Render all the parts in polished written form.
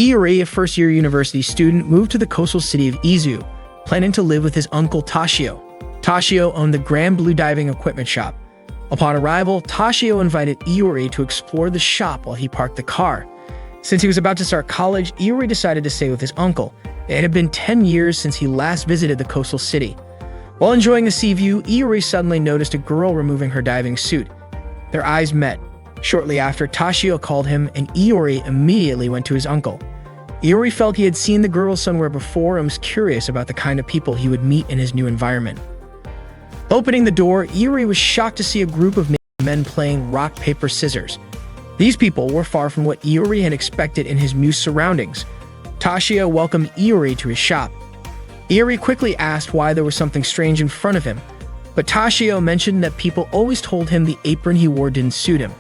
Iori, a first-year university student, moved to the coastal city of Izu, planning to live with his uncle Tashio. Tashio owned the Grand Blue diving equipment shop. Upon arrival, Tashio invited Iori to explore the shop while he parked the car. Since he was about to start college, Iori decided to stay with his uncle. It had been 10 years since he last visited the coastal city. While enjoying the sea view, Iori suddenly noticed a girl removing her diving suit. Their eyes met. Shortly after, Tashio called him, and Iori immediately went to his uncle. Iori felt he had seen the girl somewhere before and was curious about the kind of people he would meet in his new environment. Opening the door, Iori was shocked to see a group of men playing rock, paper, scissors. These people were far from what Iori had expected in his new surroundings. Tashio welcomed Iori to his shop. Iori quickly asked why there was something strange in front of him, but Tashio mentioned that people always told him the apron he wore didn't suit him.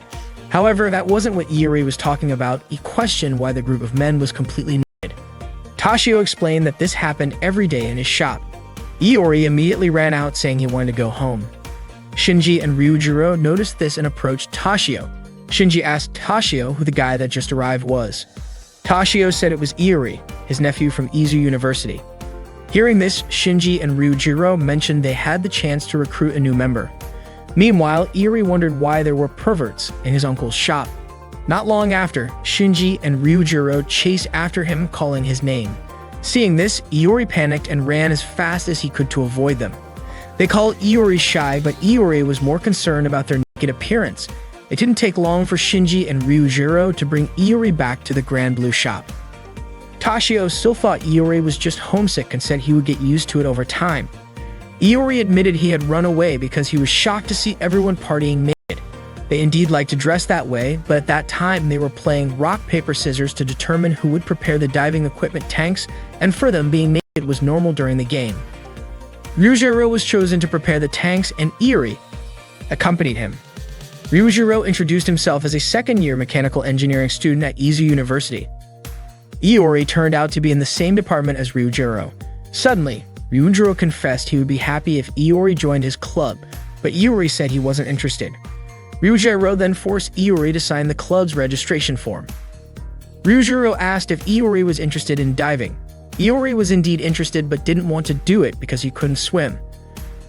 However, that wasn't what Iori was talking about. He questioned why the group of men was completely naked. Tashio explained that this happened every day in his shop. Iori immediately ran out saying he wanted to go home. Shinji and Ryujiro noticed this and approached Tashio. Shinji asked Tashio who the guy that just arrived was. Tashio said it was Iori, his nephew from Izu University. Hearing this, Shinji and Ryujiro mentioned they had the chance to recruit a new member. Meanwhile, Iori wondered why there were perverts in his uncle's shop. Not long after, Shinji and Ryujiro chased after him, calling his name. Seeing this, Iori panicked and ran as fast as he could to avoid them. They called Iori shy, but Iori was more concerned about their naked appearance. It didn't take long for Shinji and Ryujiro to bring Iori back to the Grand Blue shop. Tashio still thought Iori was just homesick and said he would get used to it over time. Iori admitted he had run away because he was shocked to see everyone partying naked. They indeed liked to dress that way, but at that time they were playing rock, paper, scissors to determine who would prepare the diving equipment tanks, and for them, being naked was normal during the game. Ryujiro was chosen to prepare the tanks, and Iori accompanied him. Ryujiro introduced himself as a second-year mechanical engineering student at Izu University. Iori turned out to be in the same department as Ryujiro. Suddenly, Ryujiro confessed he would be happy if Iori joined his club, but Iori said he wasn't interested. Ryujiro then forced Iori to sign the club's registration form. Ryujiro asked if Iori was interested in diving. Iori was indeed interested but didn't want to do it because he couldn't swim.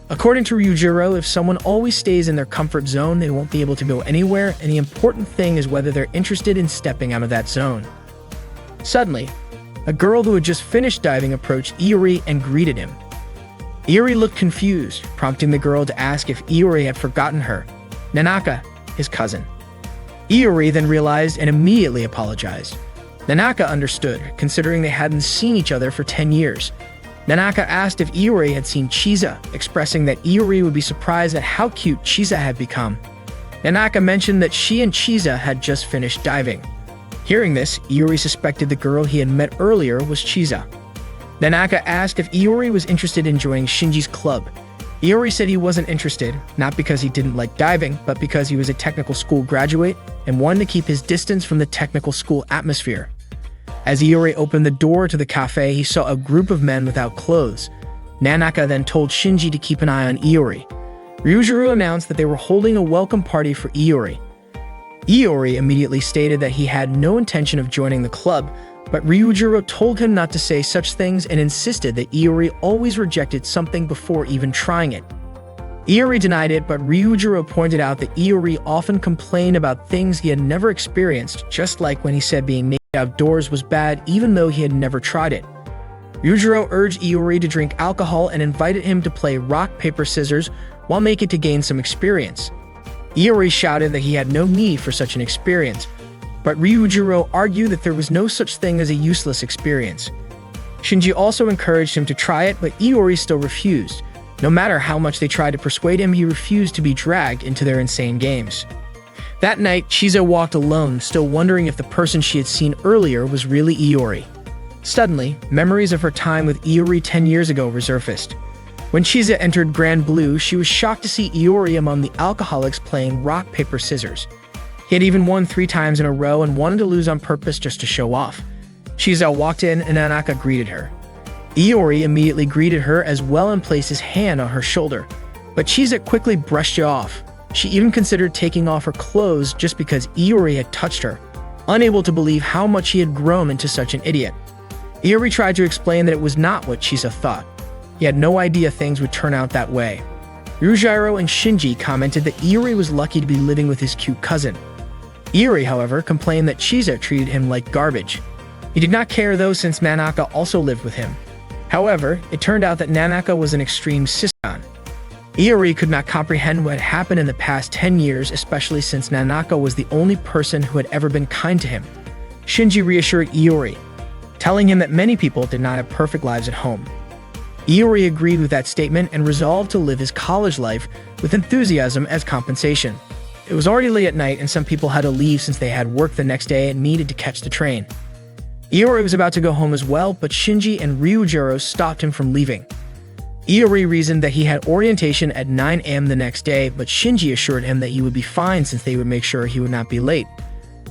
According to Ryujiro, if someone always stays in their comfort zone, they won't be able to go anywhere, and the important thing is whether they're interested in stepping out of that zone. Suddenly, a girl who had just finished diving approached Iori and greeted him. Iori looked confused, prompting the girl to ask if Iori had forgotten her. Nanaka, his cousin. Iori then realized and immediately apologized. Nanaka understood, considering they hadn't seen each other for 10 years. Nanaka asked if Iori had seen Chisa, expressing that Iori would be surprised at how cute Chisa had become. Nanaka mentioned that she and Chisa had just finished diving. Hearing this, Iori suspected the girl he had met earlier was Chisa. Nanaka asked if Iori was interested in joining Shinji's club. Iori said he wasn't interested, not because he didn't like diving, but because he was a technical school graduate and wanted to keep his distance from the technical school atmosphere. As Iori opened the door to the cafe, he saw a group of men without clothes. Nanaka then told Shinji to keep an eye on Iori. Ryujiro announced that they were holding a welcome party for Iori. Iori immediately stated that he had no intention of joining the club, but Ryujiro told him not to say such things and insisted that Iori always rejected something before even trying it. Iori denied it, but Ryujiro pointed out that Iori often complained about things he had never experienced, just like when he said being naked outdoors was bad even though he had never tried it. Ryujiro urged Iori to drink alcohol and invited him to play rock, paper, scissors while making to gain some experience. Iori shouted that he had no need for such an experience, but Ryujiro argued that there was no such thing as a useless experience. Shinji also encouraged him to try it, but Iori still refused. No matter how much they tried to persuade him, he refused to be dragged into their insane games. That night, Chisa walked alone, still wondering if the person she had seen earlier was really Iori. Suddenly, memories of her time with Iori 10 years ago resurfaced. When Chisa entered Grand Blue, she was shocked to see Iori among the alcoholics playing rock, paper, scissors. He had even won 3 times in a row and wanted to lose on purpose just to show off. Chisa walked in and Nanaka greeted her. Iori immediately greeted her as well and placed his hand on her shoulder, but Chisa quickly brushed it off. She even considered taking off her clothes just because Iori had touched her. unable to believe how much he had grown into such an idiot. Iori tried to explain that it was not what Chisa thought. He had no idea things would turn out that way. Ryujiro and Shinji commented that Iori was lucky to be living with his cute cousin. Iori, however, complained that Chisa treated him like garbage. He did not care though, since Nanaka also lived with him. However, it turned out that Nanaka was an extreme siscon. Iori could not comprehend what had happened in the past 10 years, especially since Nanaka was the only person who had ever been kind to him. Shinji reassured Iori, telling him that many people did not have perfect lives at home. Iori agreed with that statement and resolved to live his college life with enthusiasm as compensation. It was already late at night and some people had to leave since they had work the next day and needed to catch the train. Iori was about to go home as well, but Shinji and Ryujiro stopped him from leaving. Iori reasoned that he had orientation at 9 a.m. the next day, but Shinji assured him that he would be fine since they would make sure he would not be late.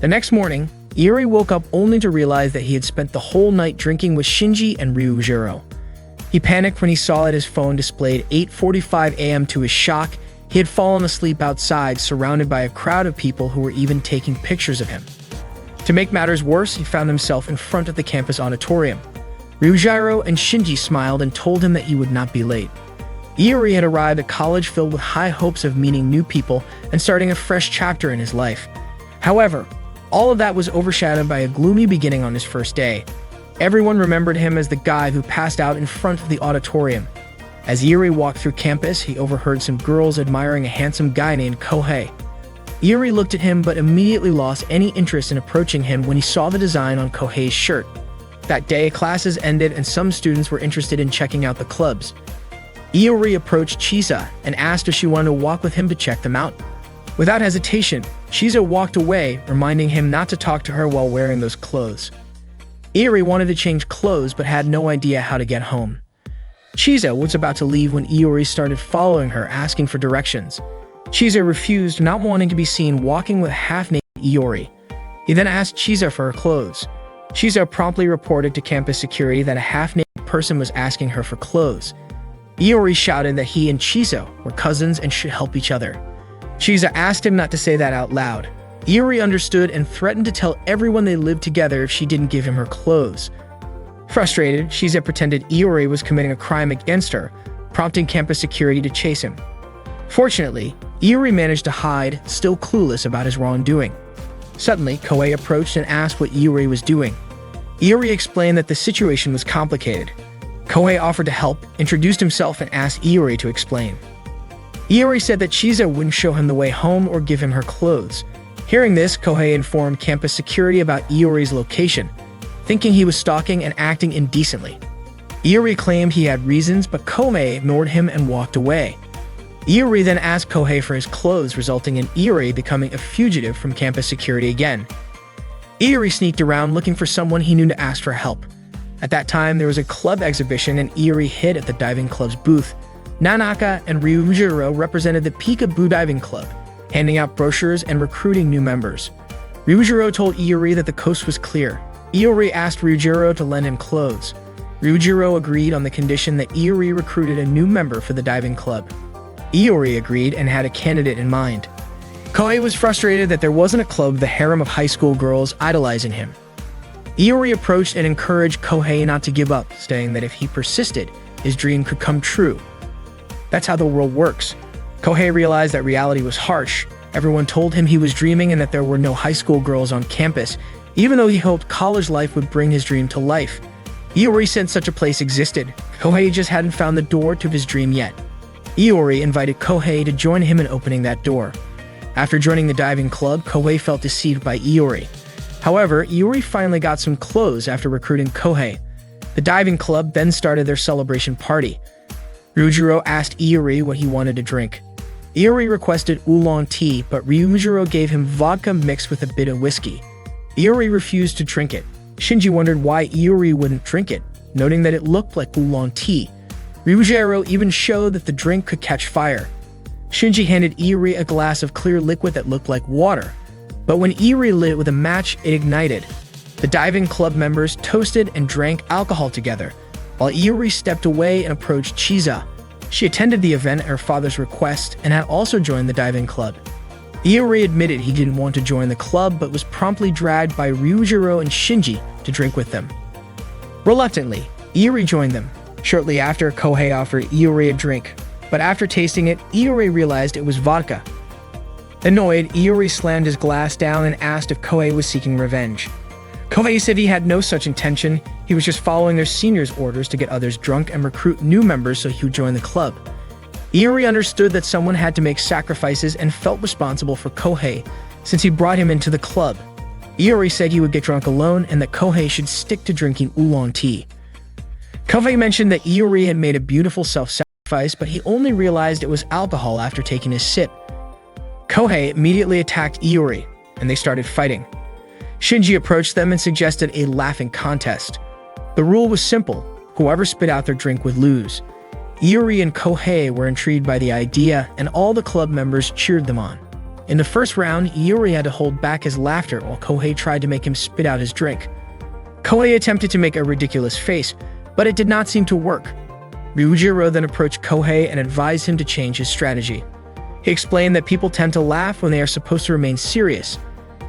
The next morning, Iori woke up only to realize that he had spent the whole night drinking with Shinji and Ryujiro. He panicked when he saw that his phone displayed 8:45 a.m. To his shock, he had fallen asleep outside, surrounded by a crowd of people who were even taking pictures of him. To make matters worse, he found himself in front of the campus auditorium. Ryujiro and Shinji smiled and told him that he would not be late. Iori had arrived at college filled with high hopes of meeting new people and starting a fresh chapter in his life. However, all of that was overshadowed by a gloomy beginning on his first day. Everyone remembered him as the guy who passed out in front of the auditorium. As Iori walked through campus, he overheard some girls admiring a handsome guy named Kohei. Iori looked at him but immediately lost any interest in approaching him when he saw the design on Kohei's shirt. That day, classes ended and some students were interested in checking out the clubs. Iori approached Chisa and asked if she wanted to walk with him to check them out. Without hesitation, Chisa walked away, reminding him not to talk to her while wearing those clothes. Iori wanted to change clothes but had no idea how to get home. Chisa was about to leave when Iori started following her, asking for directions. Chisa refused, not wanting to be seen walking with half-naked Iori. He then asked Chisa for her clothes. Chisa promptly reported to campus security that a half-naked person was asking her for clothes. Iori shouted that he and Chisa were cousins and should help each other. Chisa asked him not to say that out loud. Iori understood and threatened to tell everyone they lived together if she didn't give him her clothes. Frustrated, Chisa pretended Iori was committing a crime against her, prompting campus security to chase him. Fortunately, Iori managed to hide, still clueless about his wrongdoing. Suddenly, Kohei approached and asked what Iori was doing. Iori explained that the situation was complicated. Kohei offered to help, introduced himself, and asked Iori to explain. Iori said that Chisa wouldn't show him the way home or give him her clothes. Hearing this, Kohei informed campus security about Iori's location, thinking he was stalking and acting indecently. Iori claimed he had reasons, but Kohei ignored him and walked away. Iori then asked Kohei for his clothes, resulting in Iori becoming a fugitive from campus security again. Iori sneaked around looking for someone he knew to ask for help. At that time, there was a club exhibition and Iori hid at the diving club's booth. Nanaka and Ryujiro represented the Peekaboo Diving Club, handing out brochures and recruiting new members. Ryujiro told Iori that the coast was clear. Iori asked Ryujiro to lend him clothes. Ryujiro agreed on the condition that Iori recruited a new member for the diving club. Iori agreed and had a candidate in mind. Kohei was frustrated that there wasn't a club with a harem of high school girls idolizing him. Iori approached and encouraged Kohei not to give up, saying that if he persisted, his dream could come true. That's how the world works. Kohei realized that reality was harsh. Everyone told him he was dreaming and that there were no high school girls on campus, even though he hoped college life would bring his dream to life. Iori said such a place existed. Kohei just hadn't found the door to his dream yet. Iori invited Kohei to join him in opening that door. After joining the diving club, Kohei felt deceived by Iori. However, Iori finally got some clothes after recruiting Kohei. The diving club then started their celebration party. Ryujiro asked Iori what he wanted to drink. Iori requested oolong tea, but Ryujiro gave him vodka mixed with a bit of whiskey. Iori refused to drink it. Shinji wondered why Iori wouldn't drink it, noting that it looked like oolong tea. Ryujiro even showed that the drink could catch fire. Shinji handed Iori a glass of clear liquid that looked like water, but when Iori lit it with a match, it ignited. The diving club members toasted and drank alcohol together, while Iori stepped away and approached Chisa. She attended the event at her father's request and had also joined the diving club. Iori admitted he didn't want to join the club but was promptly dragged by Ryujiro and Shinji to drink with them. Reluctantly, Iori joined them. Shortly after, Kohei offered Iori a drink, but after tasting it, Iori realized it was vodka. Annoyed, Iori slammed his glass down and asked if Kohei was seeking revenge. Kohei said he had no such intention, he was just following their seniors' orders to get others drunk and recruit new members so he would join the club. Iori understood that someone had to make sacrifices and felt responsible for Kohei since he brought him into the club. Iori said he would get drunk alone and that Kohei should stick to drinking oolong tea. Kohei mentioned that Iori had made a beautiful self-sacrifice, but he only realized it was alcohol after taking a sip. Kohei immediately attacked Iori, and they started fighting. Shinji approached them and suggested a laughing contest. The rule was simple: whoever spit out their drink would lose. Iori and Kohei were intrigued by the idea, and all the club members cheered them on. In the first round, Iori had to hold back his laughter while Kohei tried to make him spit out his drink. Kohei attempted to make a ridiculous face, but it did not seem to work. Ryujiro then approached Kohei and advised him to change his strategy. He explained that people tend to laugh when they are supposed to remain serious.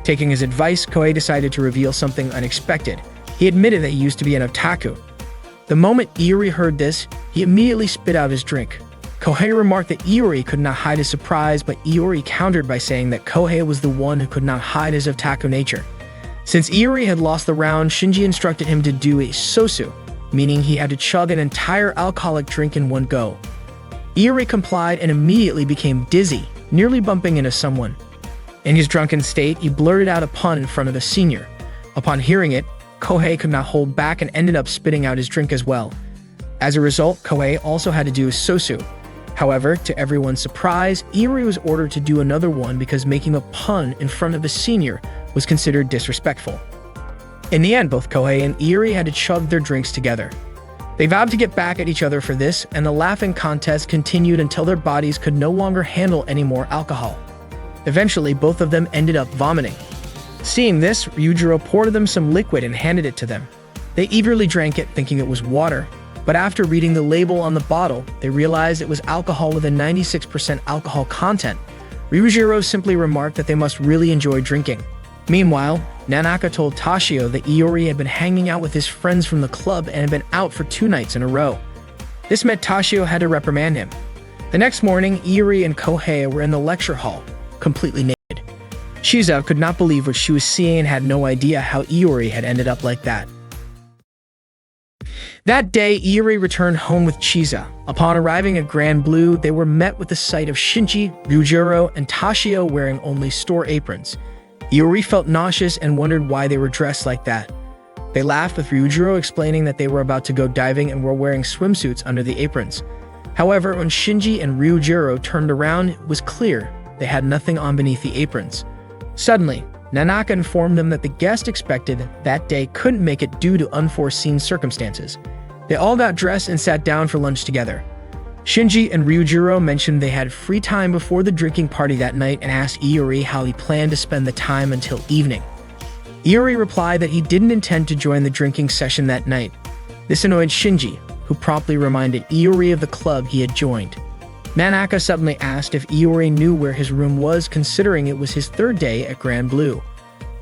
Taking his advice, Kohei decided to reveal something unexpected. He admitted that he used to be an otaku. The moment Iori heard this, he immediately spit out his drink. Kohei remarked that Iori could not hide his surprise, but Iori countered by saying that Kohei was the one who could not hide his otaku nature. Since Iori had lost the round, Shinji instructed him to do a sosu, meaning he had to chug an entire alcoholic drink in one go. Iori complied and immediately became dizzy, nearly bumping into someone. In his drunken state, he blurted out a pun in front of a senior. Upon hearing it, Kohei could not hold back and ended up spitting out his drink as well. As a result, Kohei also had to do a sosu. However, to everyone's surprise, Iori was ordered to do another one because making a pun in front of a senior was considered disrespectful. In the end, both Kohei and Iori had to chug their drinks together. They vowed to get back at each other for this, and the laughing contest continued until their bodies could no longer handle any more alcohol. Eventually, both of them ended up vomiting. Seeing this, Ryujiro poured them some liquid and handed it to them. They eagerly drank it, thinking it was water, but after reading the label on the bottle, they realized it was alcohol with a 96% alcohol content. Ryujiro simply remarked that they must really enjoy drinking. Meanwhile, Nanaka told Tashio that Iori had been hanging out with his friends from the club and had been out for 2 nights in a row. This meant Tashio had to reprimand him. The next morning, Iori and Kohei were in the lecture hall, completely naked. Shiza could not believe what she was seeing and had no idea how Iori had ended up like that. That day, Iori returned home with Chiza. Upon arriving at Grand Blue, they were met with the sight of Shinji, Ryujiro, and Tashio wearing only store aprons. Iori felt nauseous and wondered why they were dressed like that. They laughed with Ryujiro, explaining that they were about to go diving and were wearing swimsuits under the aprons. However, when Shinji and Ryujiro turned around, it was clear they had nothing on beneath the aprons. Suddenly, Nanaka informed them that the guest expected that day couldn't make it due to unforeseen circumstances. They all got dressed and sat down for lunch together. Shinji and Ryujiro mentioned they had free time before the drinking party that night and asked Iori how he planned to spend the time until evening. Iori replied that he didn't intend to join the drinking session that night. This annoyed Shinji, who promptly reminded Iori of the club he had joined. Nanaka suddenly asked if Iori knew where his room was, considering it was his 3rd day at Grand Blue.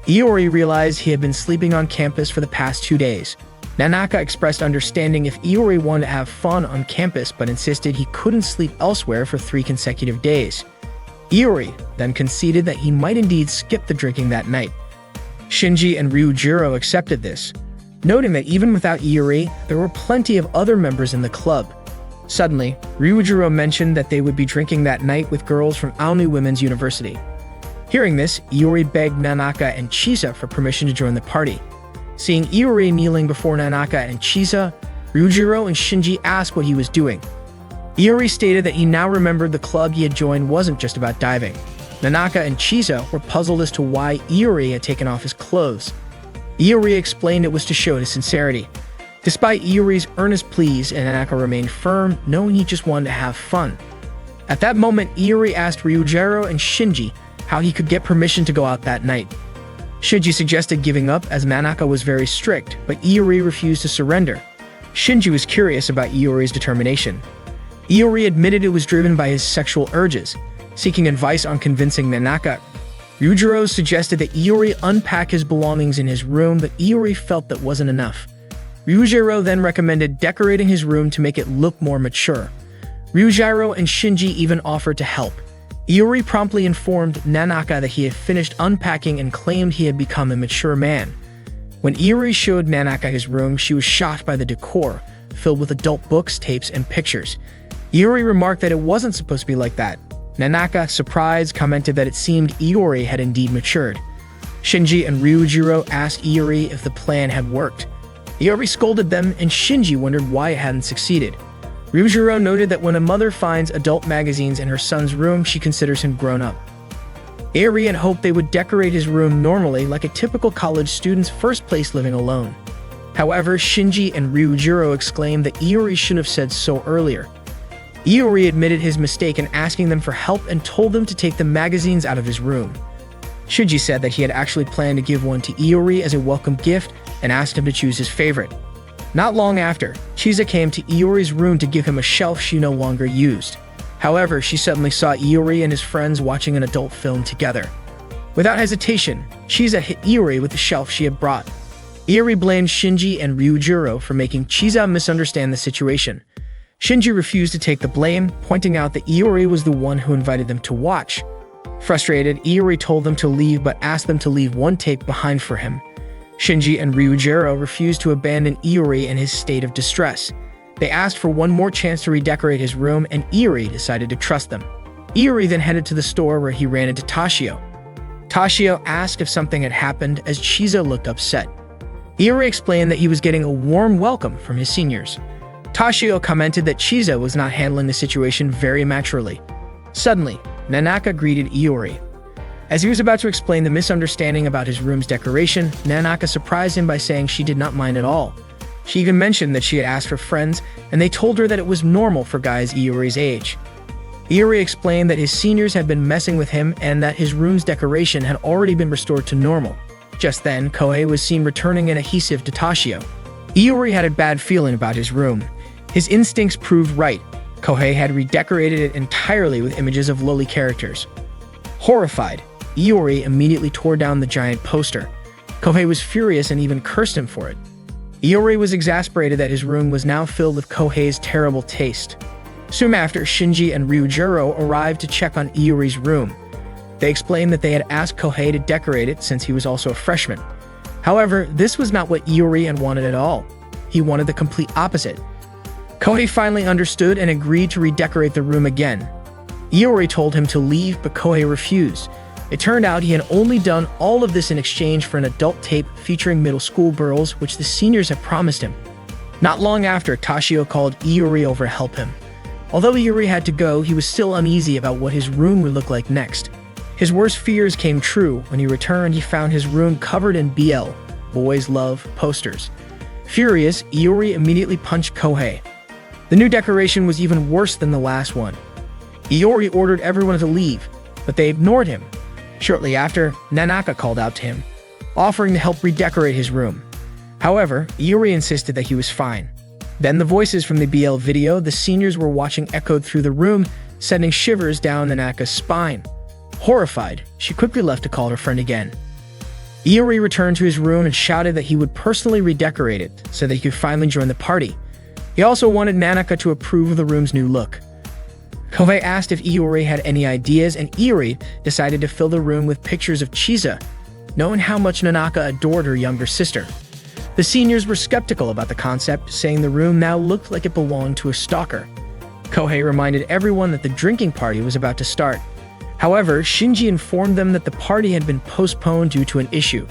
Iori realized he had been sleeping on campus for the past 2 days. Nanaka expressed understanding if Iori wanted to have fun on campus but insisted he couldn't sleep elsewhere for 3 consecutive days. Iori then conceded that he might indeed skip the drinking that night. Shinji and Ryujiro accepted this, noting that even without Iori, there were plenty of other members in the club. Suddenly, Ryujiro mentioned that they would be drinking that night with girls from Aonu Women's University. Hearing this, Iori begged Nanaka and Chiza for permission to join the party. Seeing Iori kneeling before Nanaka and Chiza, Ryujiro and Shinji asked what he was doing. Iori stated that he now remembered the club he had joined wasn't just about diving. Nanaka and Chiza were puzzled as to why Iori had taken off his clothes. Iori explained it was to show his sincerity. Despite Iori's earnest pleas, Nanaka remained firm, knowing he just wanted to have fun. At that moment, Iori asked Ryujiro and Shinji how he could get permission to go out that night. Shinji suggested giving up as Nanaka was very strict, but Iori refused to surrender. Shinji was curious about Iori's determination. Iori admitted it was driven by his sexual urges. Seeking advice on convincing Nanaka, Ryujiro suggested that Iori unpack his belongings in his room, but Iori felt that wasn't enough. Ryujiro then recommended decorating his room to make it look more mature. Ryujiro and Shinji even offered to help. Iori promptly informed Nanaka that he had finished unpacking and claimed he had become a mature man. When Iori showed Nanaka his room, she was shocked by the decor, filled with adult books, tapes, and pictures. Iori remarked that it wasn't supposed to be like that. Nanaka, surprised, commented that it seemed Iori had indeed matured. Shinji and Ryujiro asked Iori if the plan had worked. Iori scolded them, and Shinji wondered why it hadn't succeeded. Ryujiro noted that when a mother finds adult magazines in her son's room, she considers him grown up. Iori had hoped they would decorate his room normally, like a typical college student's first place living alone. However, Shinji and Ryujiro exclaimed that Iori should have said so earlier. Iori admitted his mistake in asking them for help and told them to take the magazines out of his room. Shinji said that he had actually planned to give one to Iori as a welcome gift and asked him to choose his favorite. Not long after, Chisa came to Iori's room to give him a shelf she no longer used. However, she suddenly saw Iori and his friends watching an adult film together. Without hesitation, Chisa hit Iori with the shelf she had brought. Iori blamed Shinji and Ryujiro for making Chisa misunderstand the situation. Shinji refused to take the blame, pointing out that Iori was the one who invited them to watch. Frustrated, Iori told them to leave but asked them to leave one tape behind for him. Shinji and Ryujiro refused to abandon Iori in his state of distress. They asked for one more chance to redecorate his room, and Iori decided to trust them. Iori then headed to the store where he ran into Toshio. Toshio asked if something had happened as Chisa looked upset. Iori explained that he was getting a warm welcome from his seniors. Toshio commented that Chisa was not handling the situation very maturely. Suddenly, Nanaka greeted Iori. As he was about to explain the misunderstanding about his room's decoration, Nanaka surprised him by saying she did not mind at all. She even mentioned that she had asked for friends, and they told her that it was normal for guys Iori's age. Iori explained that his seniors had been messing with him and that his room's decoration had already been restored to normal. Just then, Kohei was seen returning an adhesive to Toshio. Iori had a bad feeling about his room. His instincts proved right. Kohei had redecorated it entirely with images of loli characters. Horrified, Iori immediately tore down the giant poster. Kohei was furious and even cursed him for it. Iori was exasperated that his room was now filled with Kohei's terrible taste. Soon after, Shinji and Ryujiro arrived to check on Iori's room. They explained that they had asked Kohei to decorate it since he was also a freshman. However, this was not what Iori had wanted at all. He wanted the complete opposite. Kohei finally understood and agreed to redecorate the room again. Iori told him to leave, but Kohei refused. It turned out he had only done all of this in exchange for an adult tape featuring middle school girls, which the seniors had promised him. Not long after, Toshio called Iori over to help him. Although Iori had to go, he was still uneasy about what his room would look like next. His worst fears came true. When he returned, he found his room covered in BL, Boys Love, posters. Furious, Iori immediately punched Kohei. The new decoration was even worse than the last one. Iori ordered everyone to leave, but they ignored him. Shortly after, Nanaka called out to him, offering to help redecorate his room. However, Iori insisted that he was fine. Then the voices from the BL video the seniors were watching echoed through the room, sending shivers down Nanaka's spine. Horrified, she quickly left to call her friend again. Iori returned to his room and shouted that he would personally redecorate it so that he could finally join the party. He also wanted Nanaka to approve of the room's new look. Kohei asked if Iori had any ideas, and Iori decided to fill the room with pictures of Chisa, knowing how much Nanaka adored her younger sister. The seniors were skeptical about the concept, saying the room now looked like it belonged to a stalker. Kohei reminded everyone that the drinking party was about to start. However, Shinji informed them that the party had been postponed due to an issue.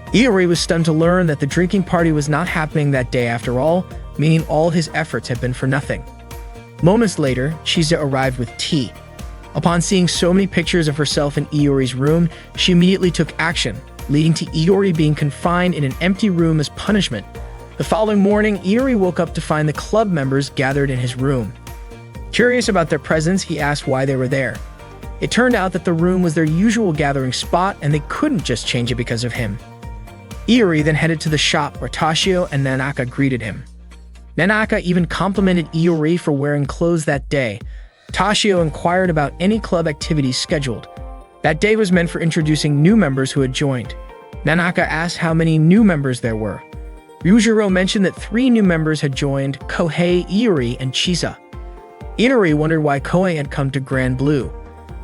Iori was stunned to learn that the drinking party was not happening that day after all, meaning all his efforts had been for nothing. Moments later, Chisa arrived with tea. Upon seeing so many pictures of herself in Iori's room, she immediately took action, leading to Iori being confined in an empty room as punishment. The following morning, Iori woke up to find the club members gathered in his room. Curious about their presence, he asked why they were there. It turned out that the room was their usual gathering spot and they couldn't just change it because of him. Iori then headed to the shop where Toshio and Nanaka greeted him. Nanaka even complimented Iori for wearing clothes that day. Toshio inquired about any club activities scheduled. That day was meant for introducing new members who had joined. Nanaka asked how many new members there were. Ryujiro mentioned that 3 new members had joined: Kohei, Iori, and Chisa. Iori wondered why Kohei had come to Grand Blue.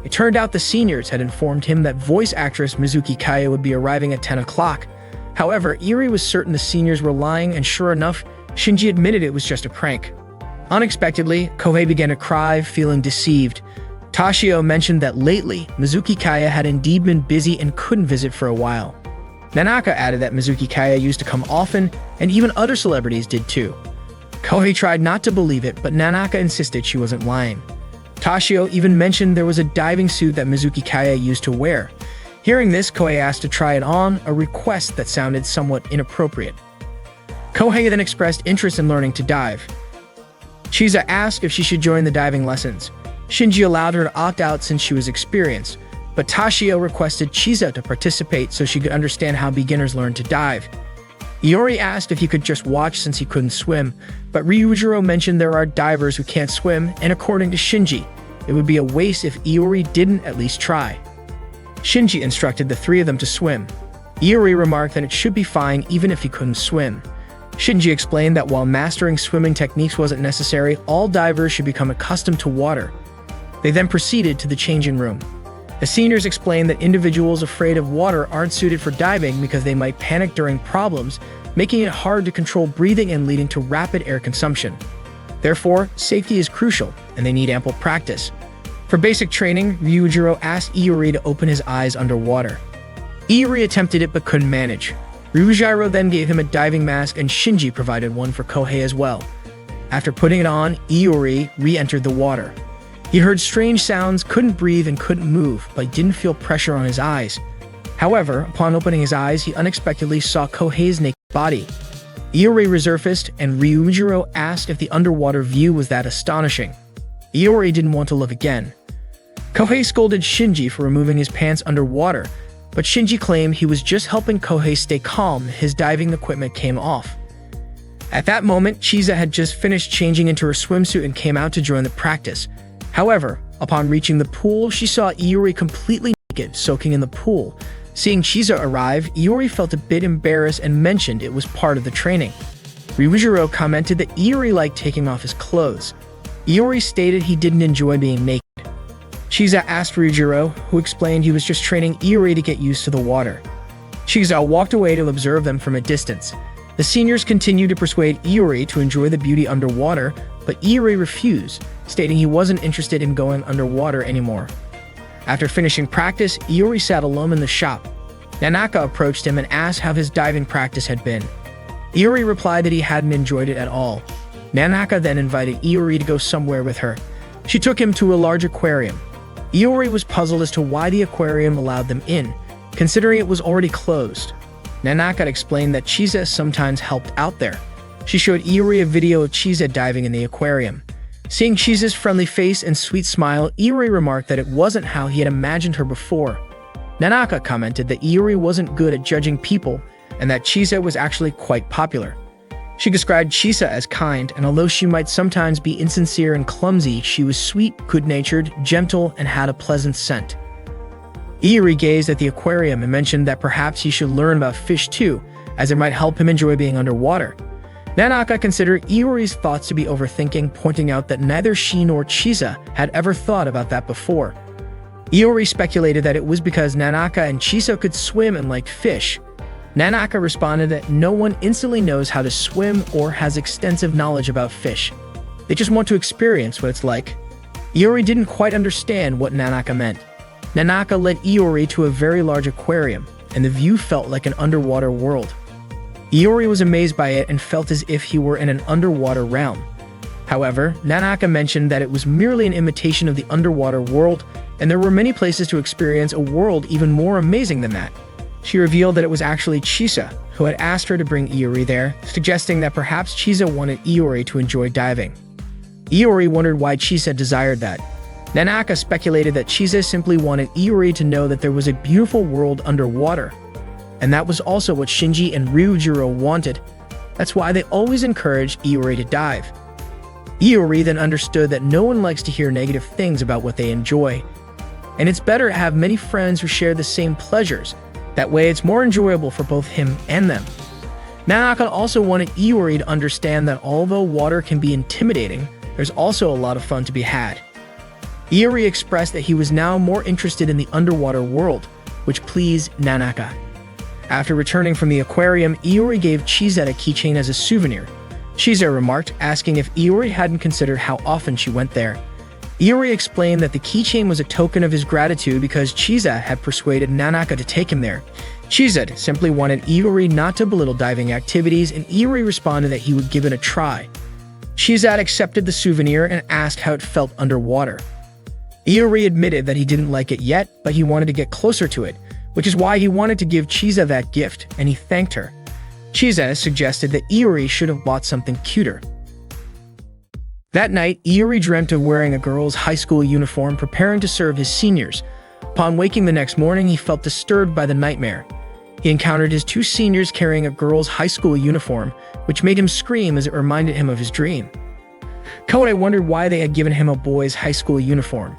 It turned out the seniors had informed him that voice actress Mizuki Kaya would be arriving at 10 o'clock. However, Iori was certain the seniors were lying, and sure enough, Shinji admitted it was just a prank. Unexpectedly, Kohei began to cry, feeling deceived. Toshio mentioned that lately, Mizuki Kaya had indeed been busy and couldn't visit for a while. Nanaka added that Mizuki Kaya used to come often, and even other celebrities did too. Kohei tried not to believe it, but Nanaka insisted she wasn't lying. Toshio even mentioned there was a diving suit that Mizuki Kaya used to wear. Hearing this, Kohei asked to try it on, a request that sounded somewhat inappropriate. Kohei then expressed interest in learning to dive. Chisa asked if she should join the diving lessons. Shinji allowed her to opt out since she was experienced, but Toshio requested Chisa to participate so she could understand how beginners learn to dive. Iori asked if he could just watch since he couldn't swim, but Ryujiro mentioned there are divers who can't swim, and according to Shinji, it would be a waste if Iori didn't at least try. Shinji instructed the 3 of them to swim. Iori remarked that it should be fine even if he couldn't swim. Shinji explained that while mastering swimming techniques wasn't necessary, all divers should become accustomed to water. They then proceeded to the changing room. The seniors explained that individuals afraid of water aren't suited for diving because they might panic during problems, making it hard to control breathing and leading to rapid air consumption. Therefore, safety is crucial, and they need ample practice. For basic training, Ryujiro asked Iori to open his eyes underwater. Iori attempted it but couldn't manage. Ryujiro then gave him a diving mask, and Shinji provided one for Kohei as well. After putting it on, Iori re-entered the water. He heard strange sounds, couldn't breathe, and couldn't move, but didn't feel pressure on his eyes. However, upon opening his eyes, he unexpectedly saw Kohei's naked body. Iori resurfaced, and Ryujiro asked if the underwater view was that astonishing. Iori didn't want to look again. Kohei scolded Shinji for removing his pants underwater, but Shinji claimed he was just helping Kohei stay calm. His diving equipment came off. At that moment, Chisa had just finished changing into her swimsuit and came out to join the practice. However, upon reaching the pool, she saw Iori completely naked, soaking in the pool. Seeing Chisa arrive, Iori felt a bit embarrassed and mentioned it was part of the training. Ryujiro commented that Iori liked taking off his clothes. Iori stated he didn't enjoy being naked. Chisa asked Ryujiro, who explained he was just training Iori to get used to the water. Chisa walked away to observe them from a distance. The seniors continued to persuade Iori to enjoy the beauty underwater, but Iori refused, stating he wasn't interested in going underwater anymore. After finishing practice, Iori sat alone in the shop. Nanaka approached him and asked how his diving practice had been. Iori replied that he hadn't enjoyed it at all. Nanaka then invited Iori to go somewhere with her. She took him to a large aquarium. Iori was puzzled as to why the aquarium allowed them in, considering it was already closed. Nanaka explained that Chisa sometimes helped out there. She showed Iori a video of Chisa diving in the aquarium. Seeing Chisa's friendly face and sweet smile, Iori remarked that it wasn't how he had imagined her before. Nanaka commented that Iori wasn't good at judging people and that Chisa was actually quite popular. She described Chisa as kind, and although she might sometimes be insincere and clumsy, she was sweet, good-natured, gentle, and had a pleasant scent. Iori gazed at the aquarium and mentioned that perhaps he should learn about fish too, as it might help him enjoy being underwater. Nanaka considered Iori's thoughts to be overthinking, pointing out that neither she nor Chisa had ever thought about that before. Iori speculated that it was because Nanaka and Chisa could swim and liked fish. Nanaka responded that no one instantly knows how to swim or has extensive knowledge about fish. They just want to experience what it's like. Iori didn't quite understand what Nanaka meant. Nanaka led Iori to a very large aquarium, and the view felt like an underwater world. Iori was amazed by it and felt as if he were in an underwater realm. However, Nanaka mentioned that it was merely an imitation of the underwater world, and there were many places to experience a world even more amazing than that. She revealed that it was actually Chisa who had asked her to bring Iori there, suggesting that perhaps Chisa wanted Iori to enjoy diving. Iori wondered why Chisa desired that. Nanaka speculated that Chisa simply wanted Iori to know that there was a beautiful world underwater. And that was also what Shinji and Ryujiro wanted. That's why they always encouraged Iori to dive. Iori then understood that no one likes to hear negative things about what they enjoy, and it's better to have many friends who share the same pleasures. That way it's more enjoyable for both him and them. Nanaka also wanted Iori to understand that although water can be intimidating, there's also a lot of fun to be had. Iori expressed that he was now more interested in the underwater world, which pleased Nanaka. After returning from the aquarium, Iori gave Chizette a keychain as a souvenir. Chizette remarked, asking if Iori hadn't considered how often she went there. Iori explained that the keychain was a token of his gratitude because Chizette had persuaded Nanaka to take him there. Chizette simply wanted Iori not to belittle diving activities, and Iori responded that he would give it a try. Chizette accepted the souvenir and asked how it felt underwater. Iori admitted that he didn't like it yet, but he wanted to get closer to it, which is why he wanted to give Chizette that gift, and he thanked her. Chizette suggested that Iori should have bought something cuter. That night, Iori dreamt of wearing a girl's high school uniform preparing to serve his seniors. Upon waking the next morning, he felt disturbed by the nightmare. He encountered his two seniors carrying a girl's high school uniform, which made him scream as it reminded him of his dream. Kohei wondered why they had given him a boy's high school uniform.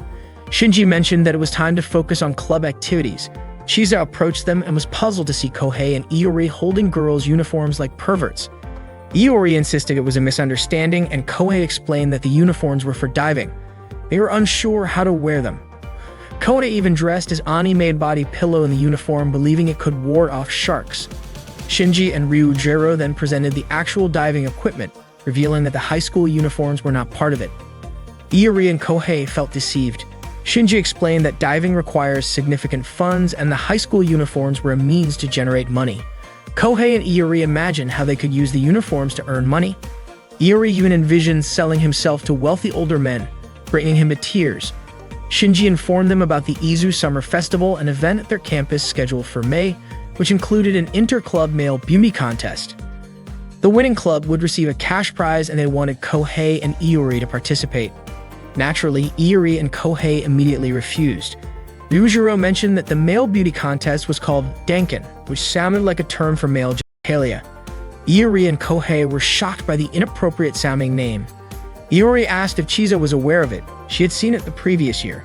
Shinji mentioned that it was time to focus on club activities. Chizette approached them and was puzzled to see Kohei and Iori holding girls' uniforms like perverts. Iori insisted it was a misunderstanding, and Kohei explained that the uniforms were for diving. They were unsure how to wear them. Kohei even dressed his Ani-made body pillow in the uniform, believing it could ward off sharks. Shinji and Ryujiro then presented the actual diving equipment, revealing that the high school uniforms were not part of it. Iori and Kohei felt deceived. Shinji explained that diving requires significant funds, and the high school uniforms were a means to generate money. Kohei and Iori imagined how they could use the uniforms to earn money. Iori even envisioned selling himself to wealthy older men, bringing him to tears. Shinji informed them about the Izu Summer Festival, an event at their campus scheduled for May, which included an inter-club male beauty contest. The winning club would receive a cash prize, and they wanted Kohei and Iori to participate. Naturally, Iori and Kohei immediately refused. Ryujiro mentioned that the male beauty contest was called Danken, which sounded like a term for male genitalia. Iori and Kohei were shocked by the inappropriate sounding name. Iori asked if Chizette was aware of it. She had seen it the previous year.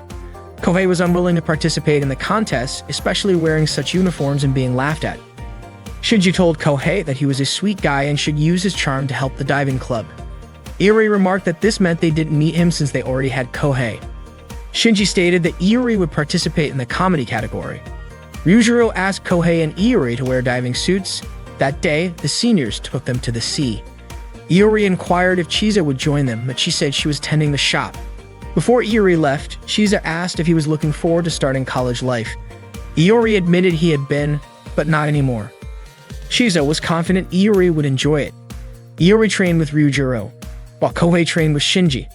Kohei was unwilling to participate in the contest, especially wearing such uniforms and being laughed at. Shinji told Kohei that he was a sweet guy and should use his charm to help the diving club. Iori remarked that this meant they didn't meet him since they already had Kohei. Shinji stated that Iori would participate in the comedy category. Ryujiro asked Kohei and Iori to wear diving suits. That day, the seniors took them to the sea. Iori inquired if Chizette would join them, but she said she was tending the shop. Before Iori left, Chizette asked if he was looking forward to starting college life. Iori admitted he had been, but not anymore. Chizette was confident Iori would enjoy it. Iori trained with Ryujiro, while Kohei trained with Shinji.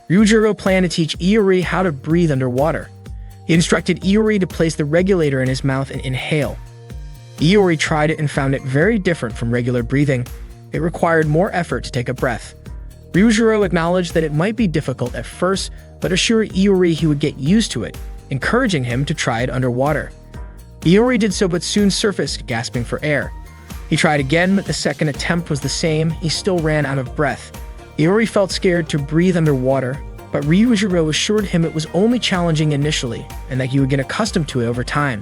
Ryujiro planned to teach Iori how to breathe underwater. He instructed Iori to place the regulator in his mouth and inhale. Iori tried it and found it very different from regular breathing. It required more effort to take a breath. Ryujiro acknowledged that it might be difficult at first, but assured Iori he would get used to it, encouraging him to try it underwater. Iori did so but soon surfaced, gasping for air. He tried again, but the second attempt was the same. He still ran out of breath. Iori felt scared to breathe underwater, but Ryujiro assured him it was only challenging initially and that he would get accustomed to it over time.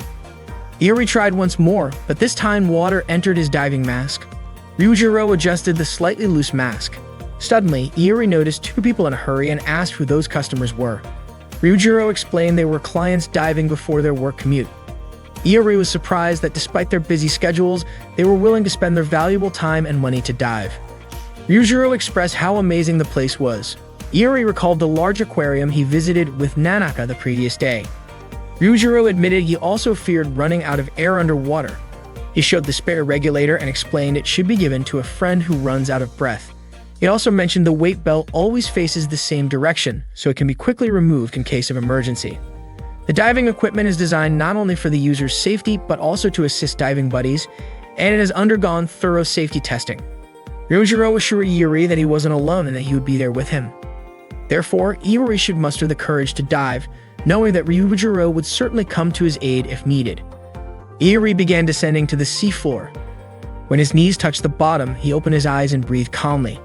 Iori tried once more, but this time water entered his diving mask. Ryujiro adjusted the slightly loose mask. Suddenly, Iori noticed two people in a hurry and asked who those customers were. Ryujiro explained they were clients diving before their work commute. Iori was surprised that despite their busy schedules, they were willing to spend their valuable time and money to dive. Ryujiro expressed how amazing the place was. Iori recalled the large aquarium he visited with Nanaka the previous day. Ryujiro admitted he also feared running out of air underwater. He showed the spare regulator and explained it should be given to a friend who runs out of breath. He also mentioned the weight belt always faces the same direction, so it can be quickly removed in case of emergency. The diving equipment is designed not only for the user's safety, but also to assist diving buddies, and it has undergone thorough safety testing. Ryujiro assured Iori that he wasn't alone and that he would be there with him. Therefore, Iori should muster the courage to dive, knowing that Ryujiro would certainly come to his aid if needed. Iori began descending to the seafloor. When his knees touched the bottom, he opened his eyes and breathed calmly.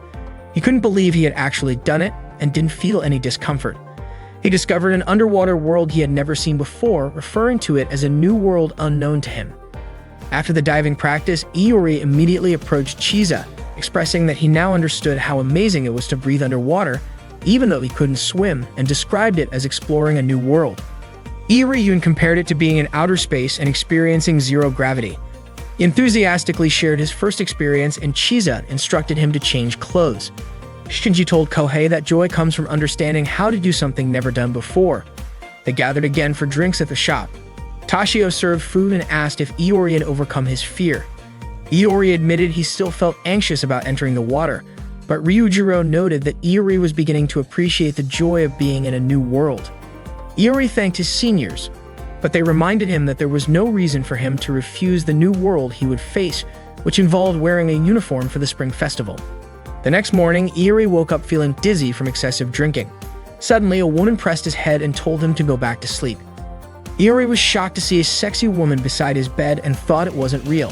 He couldn't believe he had actually done it and didn't feel any discomfort. He discovered an underwater world he had never seen before, referring to it as a new world unknown to him. After the diving practice, Iori immediately approached Chisa, expressing that he now understood how amazing it was to breathe underwater, even though he couldn't swim, and described it as exploring a new world. Iori even compared it to being in outer space and experiencing zero gravity. He enthusiastically shared his first experience, and Chisa instructed him to change clothes. Shinji told Kohei that joy comes from understanding how to do something never done before. They gathered again for drinks at the shop. Tashio served food and asked if Iori had overcome his fear. Iori admitted he still felt anxious about entering the water, but Ryujiro noted that Iori was beginning to appreciate the joy of being in a new world. Iori thanked his seniors, but they reminded him that there was no reason for him to refuse the new world he would face, which involved wearing a uniform for the Spring Festival. The next morning, Iori woke up feeling dizzy from excessive drinking. Suddenly, a woman pressed his head and told him to go back to sleep. Iori was shocked to see a sexy woman beside his bed and thought it wasn't real.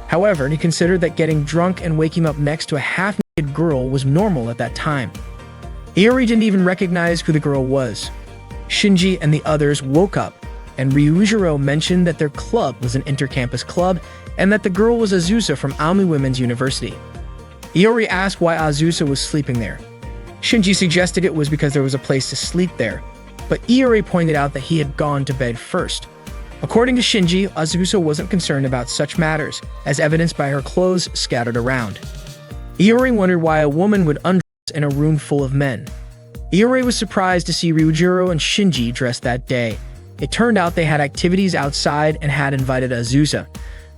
However, he considered that getting drunk and waking up next to a half-naked girl was normal at that time. Iori didn't even recognize who the girl was. Shinji and the others woke up, and Ryujiro mentioned that their club was an inter-campus club and that the girl was Azusa from Aomori Women's University. Iori asked why Azusa was sleeping there. Shinji suggested it was because there was a place to sleep there, but Iori pointed out that he had gone to bed first. According to Shinji, Azusa wasn't concerned about such matters, as evidenced by her clothes scattered around. Iori wondered why a woman would undress in a room full of men. Iori was surprised to see Ryujiro and Shinji dressed that day. It turned out they had activities outside and had invited Azusa.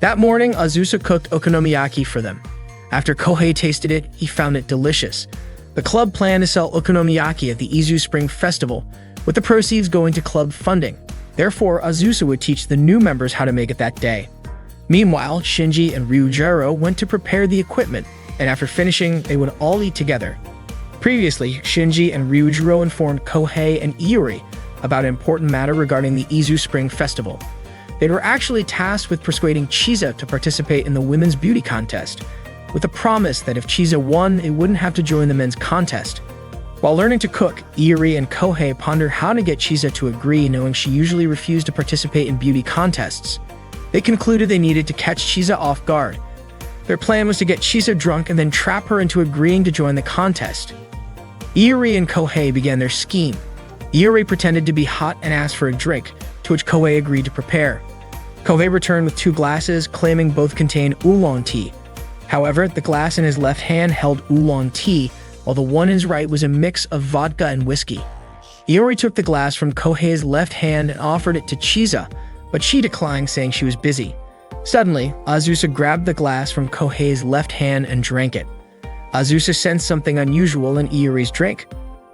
That morning, Azusa cooked okonomiyaki for them. After Kohei tasted it, he found it delicious. The club planned to sell okonomiyaki at the Izu Spring Festival, with the proceeds going to club funding. Therefore, Azusa would teach the new members how to make it that day. Meanwhile, Shinji and Ryujiro went to prepare the equipment, and after finishing, they would all eat together. Previously, Shinji and Ryujiro informed Kohei and Iori about an important matter regarding the Izu Spring Festival. They were actually tasked with persuading Chisa to participate in the women's beauty contest, with a promise that if Chisa won, it wouldn't have to join the men's contest. While learning to cook, Iori and Kohei pondered how to get Chisa to agree, knowing she usually refused to participate in beauty contests. They concluded they needed to catch Chisa off guard. Their plan was to get Chisa drunk and then trap her into agreeing to join the contest. Iori and Kohei began their scheme. Iori pretended to be hot and asked for a drink, to which Kohei agreed to prepare. Kohei returned with 2 glasses, claiming both contained oolong tea. However, the glass in his left hand held oolong tea, while the one in his right was a mix of vodka and whiskey. Iori took the glass from Kohei's left hand and offered it to Chisa, but she declined, saying she was busy. Suddenly, Azusa grabbed the glass from Kohei's left hand and drank it. Azusa sensed something unusual in Iori's drink,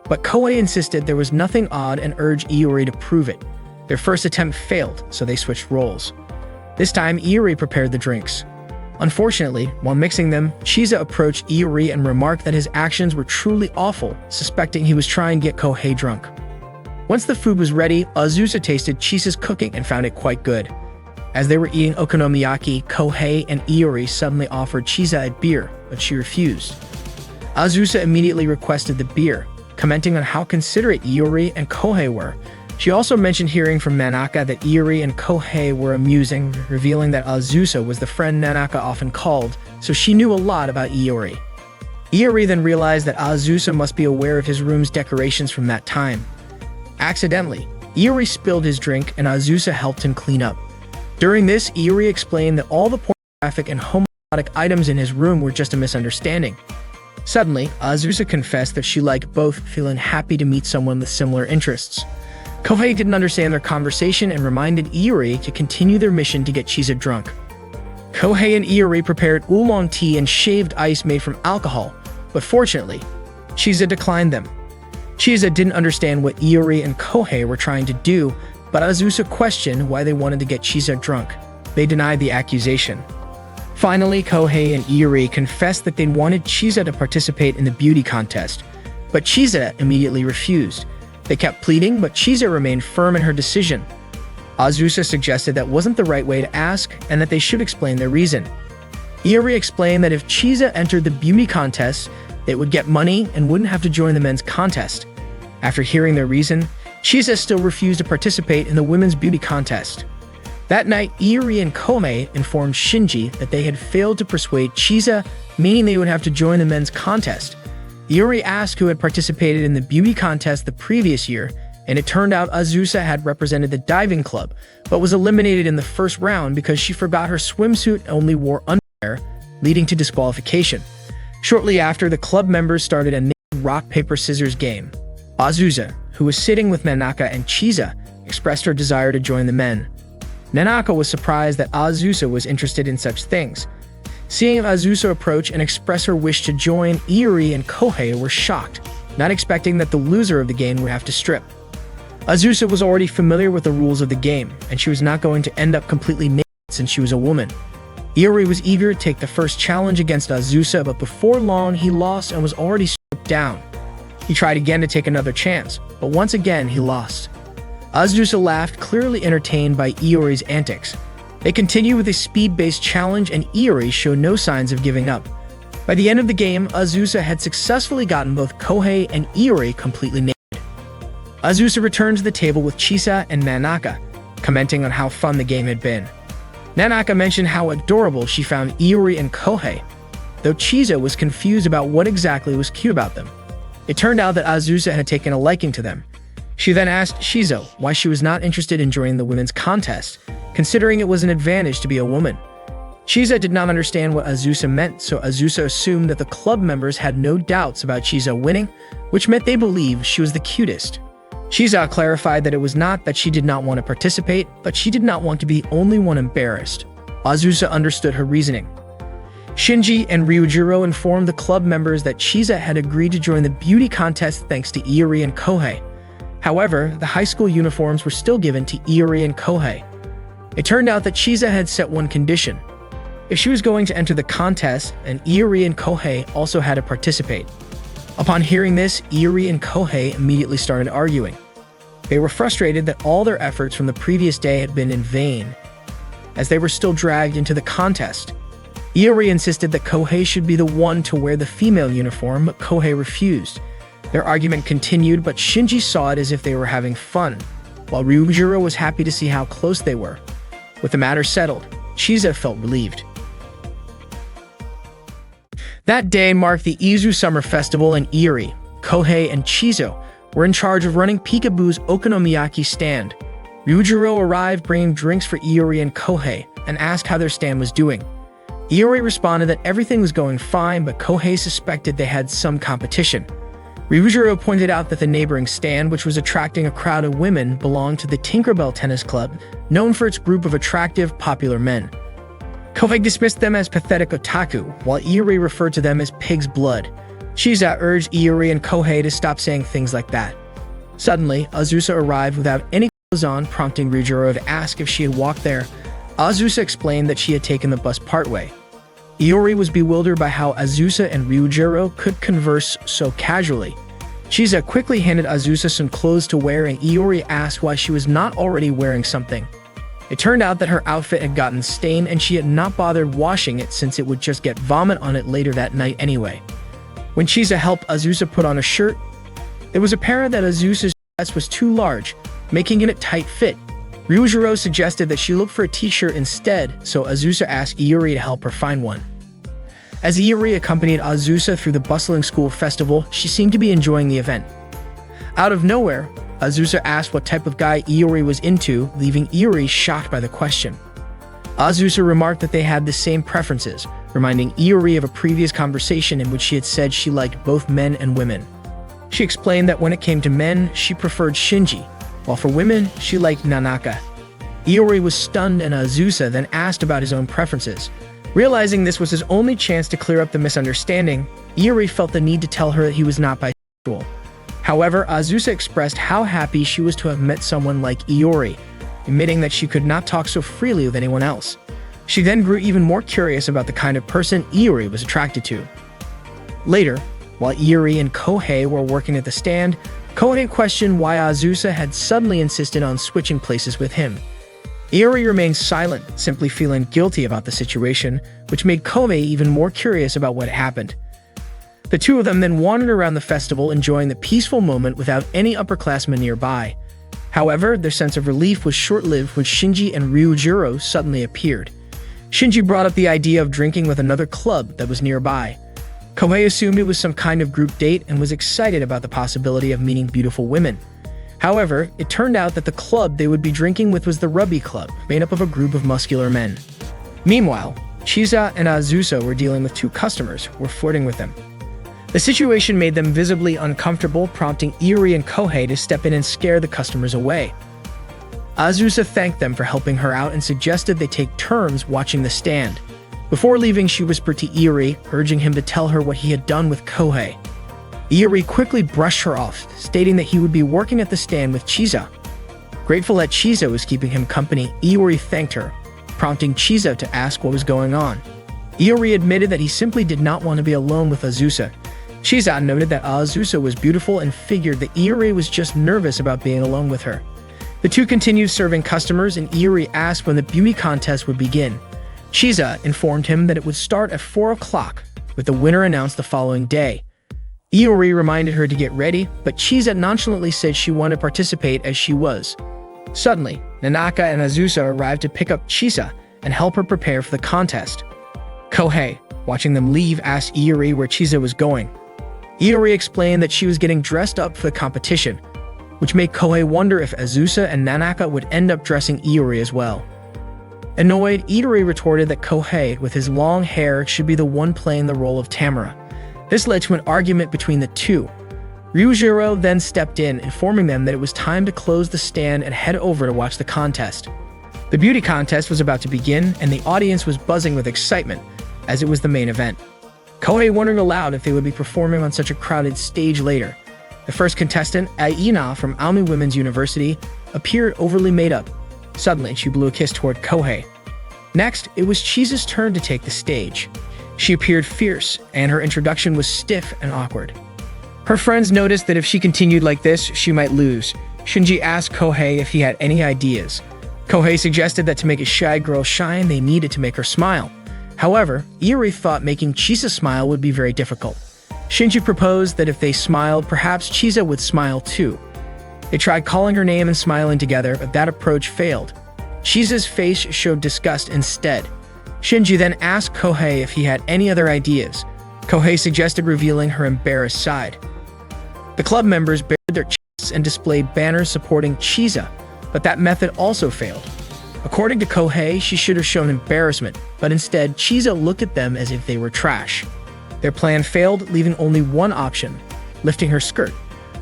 but Kohei insisted there was nothing odd and urged Iori to prove it. Their first attempt failed, so they switched roles. This time, Iori prepared the drinks. Unfortunately, while mixing them, Chisa approached Iori and remarked that his actions were truly awful, suspecting he was trying to get Kohei drunk. Once the food was ready, Azusa tasted Chisa's cooking and found it quite good. As they were eating okonomiyaki, Kohei and Iori suddenly offered Chisa a beer, but she refused. Azusa immediately requested the beer, commenting on how considerate Iori and Kohei were. She also mentioned hearing from Nanaka that Iori and Kohei were amusing, revealing that Azusa was the friend Nanaka often called, so she knew a lot about Iori. Iori then realized that Azusa must be aware of his room's decorations from that time. Accidentally, Iori spilled his drink and Azusa helped him clean up. During this, Iori explained that all the pornographic and homoerotic items in his room were just a misunderstanding. Suddenly, Azusa confessed that she liked both, feeling happy to meet someone with similar interests. Kohei didn't understand their conversation and reminded Iori to continue their mission to get Chisa drunk. Kohei and Iori prepared oolong tea and shaved ice made from alcohol, but fortunately, Chisa declined them. Chisa didn't understand what Iori and Kohei were trying to do, but Azusa questioned why they wanted to get Chisa drunk. They denied the accusation. Finally, Kohei and Iori confessed that they wanted Chisa to participate in the beauty contest, but Chisa immediately refused. They kept pleading, but Chisa remained firm in her decision. Azusa suggested that wasn't the right way to ask, and that they should explain their reason. Iori explained that if Chisa entered the beauty contest, They would get money and wouldn't have to join the men's contest. After hearing their reason, Chisa still refused to participate in the women's beauty contest. That night, Iori and Kohei informed Shinji that they had failed to persuade Chisa, meaning they would have to join the men's contest. Iori asked who had participated in the beauty contest the previous year, and it turned out Azusa had represented the diving club, but was eliminated in the first round because she forgot her swimsuit and only wore underwear, leading to disqualification. Shortly after, the club members started a rock, paper, scissors game. Azusa, who was sitting with Nanaka and Chisa, expressed her desire to join the men. Nanaka was surprised that Azusa was interested in such things. Seeing Azusa approach and express her wish to join, Iori and Kohei were shocked, not expecting that the loser of the game would have to strip. Azusa was already familiar with the rules of the game, and she was not going to end up completely naked since she was a woman. Iori was eager to take the first challenge against Azusa, but before long he lost and was already stripped down. He tried again to take another chance, but once again he lost. Azusa laughed, clearly entertained by Iori's antics. They continued with a speed-based challenge, and Iori showed no signs of giving up. By the end of the game, Azusa had successfully gotten both Kohei and Iori completely naked. Azusa returned to the table with Chisa and Nanaka, commenting on how fun the game had been. Nanaka mentioned how adorable she found Iori and Kohei, though Chisa was confused about what exactly was cute about them. It turned out that Azusa had taken a liking to them. She then asked Shizo why she was not interested in joining the women's contest, considering it was an advantage to be a woman. Chisa did not understand what Azusa meant, so Azusa assumed that the club members had no doubts about Chisa winning, which meant they believed she was the cutest. Chisa clarified that it was not that she did not want to participate, but she did not want to be the only one embarrassed. Azusa understood her reasoning. Shinji and Ryujiro informed the club members that Chisa had agreed to join the beauty contest thanks to Iori and Kohei. However, the high school uniforms were still given to Iori and Kohei. It turned out that Chisa had set one condition. If she was going to enter the contest, and Iori and Kohei also had to participate. Upon hearing this, Iori and Kohei immediately started arguing. They were frustrated that all their efforts from the previous day had been in vain, as they were still dragged into the contest. Iori insisted that Kohei should be the one to wear the female uniform, but Kohei refused. Their argument continued, but Shinji saw it as if they were having fun, while Ryujiro was happy to see how close they were. With the matter settled, Chisa felt relieved. That day marked the Izu Summer Festival, and Iori, Kohei, and Chizo were in charge of running Peekaboo's Okonomiyaki stand. Ryujiro arrived bringing drinks for Iori and Kohei and asked how their stand was doing. Iori responded that everything was going fine, but Kohei suspected they had some competition. Ryujiro pointed out that the neighboring stand, which was attracting a crowd of women, belonged to the Tinkerbell Tennis Club, known for its group of attractive, popular men. Kohei dismissed them as pathetic otaku, while Iori referred to them as pig's blood. Chisa urged Iori and Kohei to stop saying things like that. Suddenly, Azusa arrived without any clothes on, prompting Ryujiro to ask if she had walked there. Azusa explained that she had taken the bus partway. Iori was bewildered by how Azusa and Ryujiro could converse so casually. Chisa quickly handed Azusa some clothes to wear, and Iori asked why she was not already wearing something. It turned out that her outfit had gotten stained and she had not bothered washing it since it would just get vomit on it later that night anyway. When Chisa helped Azusa put on a shirt, it was apparent that Azusa's dress was too large, making it a tight fit. Ryujiro suggested that she look for a t-shirt instead, so Azusa asked Iori to help her find one. As Iori accompanied Azusa through the bustling school festival, she seemed to be enjoying the event. Out of nowhere, Azusa asked what type of guy Iori was into, leaving Iori shocked by the question. Azusa remarked that they had the same preferences, reminding Iori of a previous conversation in which she had said she liked both men and women. She explained that when it came to men, she preferred Shinji, while for women, she liked Nanaka. Iori was stunned, and Azusa then asked about his own preferences. Realizing this was his only chance to clear up the misunderstanding, Iori felt the need to tell her that he was not bisexual. However, Azusa expressed how happy she was to have met someone like Iori, admitting that she could not talk so freely with anyone else. She then grew even more curious about the kind of person Iori was attracted to. Later, while Iori and Kohei were working at the stand, Kohei questioned why Azusa had suddenly insisted on switching places with him. Iori remained silent, simply feeling guilty about the situation, which made Kohei even more curious about what happened. The two of them then wandered around the festival, enjoying the peaceful moment without any upperclassmen nearby. However, their sense of relief was short-lived when Shinji and Ryujiro suddenly appeared. Shinji brought up the idea of drinking with another club that was nearby. Kohei assumed it was some kind of group date and was excited about the possibility of meeting beautiful women. However, it turned out that the club they would be drinking with was the Rugby Club, made up of a group of muscular men. Meanwhile, Chisa and Azusa were dealing with two customers who were flirting with them. The situation made them visibly uncomfortable, prompting Iori and Kohei to step in and scare the customers away. Azusa thanked them for helping her out and suggested they take turns watching the stand. Before leaving, she whispered to Iori, urging him to tell her what he had done with Kohei. Iori quickly brushed her off, stating that he would be working at the stand with Chisa. Grateful that Chisa was keeping him company, Iori thanked her, prompting Chisa to ask what was going on. Iori admitted that he simply did not want to be alone with Azusa. Chisa noted that Azusa was beautiful and figured that Iori was just nervous about being alone with her. The two continued serving customers, and Iori asked when the beauty contest would begin. Chisa informed him that it would start at 4 o'clock, with the winner announced the following day. Iori reminded her to get ready, but Chisa nonchalantly said she wanted to participate as she was. Suddenly, Nanaka and Azusa arrived to pick up Chisa and help her prepare for the contest. Kohei, watching them leave, asked Iori where Chisa was going. Iori explained that she was getting dressed up for the competition, which made Kohei wonder if Azusa and Nanaka would end up dressing Iori as well. Annoyed, Iori retorted that Kohei, with his long hair, should be the one playing the role of Tamara. This led to an argument between the two. Ryujiro then stepped in, informing them that it was time to close the stand and head over to watch the contest. The beauty contest was about to begin, and the audience was buzzing with excitement, as it was the main event. Kohei wondered aloud if they would be performing on such a crowded stage later. The first contestant, Aina from Aomi Women's University, appeared overly made up. Suddenly, she blew a kiss toward Kohei. Next, it was Chisa's turn to take the stage. She appeared fierce, and her introduction was stiff and awkward. Her friends noticed that if she continued like this, she might lose. Shinji asked Kohei if he had any ideas. Kohei suggested that to make a shy girl shine, they needed to make her smile. However, Iori thought making Chisa smile would be very difficult. Shinji proposed that if they smiled, perhaps Chisa would smile too. They tried calling her name and smiling together, but that approach failed. Chisa's face showed disgust instead. Shinji then asked Kohei if he had any other ideas. Kohei suggested revealing her embarrassed side. The club members bared their chests and displayed banners supporting Chisa, but that method also failed. According to Kohei, she should have shown embarrassment, but instead, Chisa looked at them as if they were trash. Their plan failed, leaving only one option: lifting her skirt.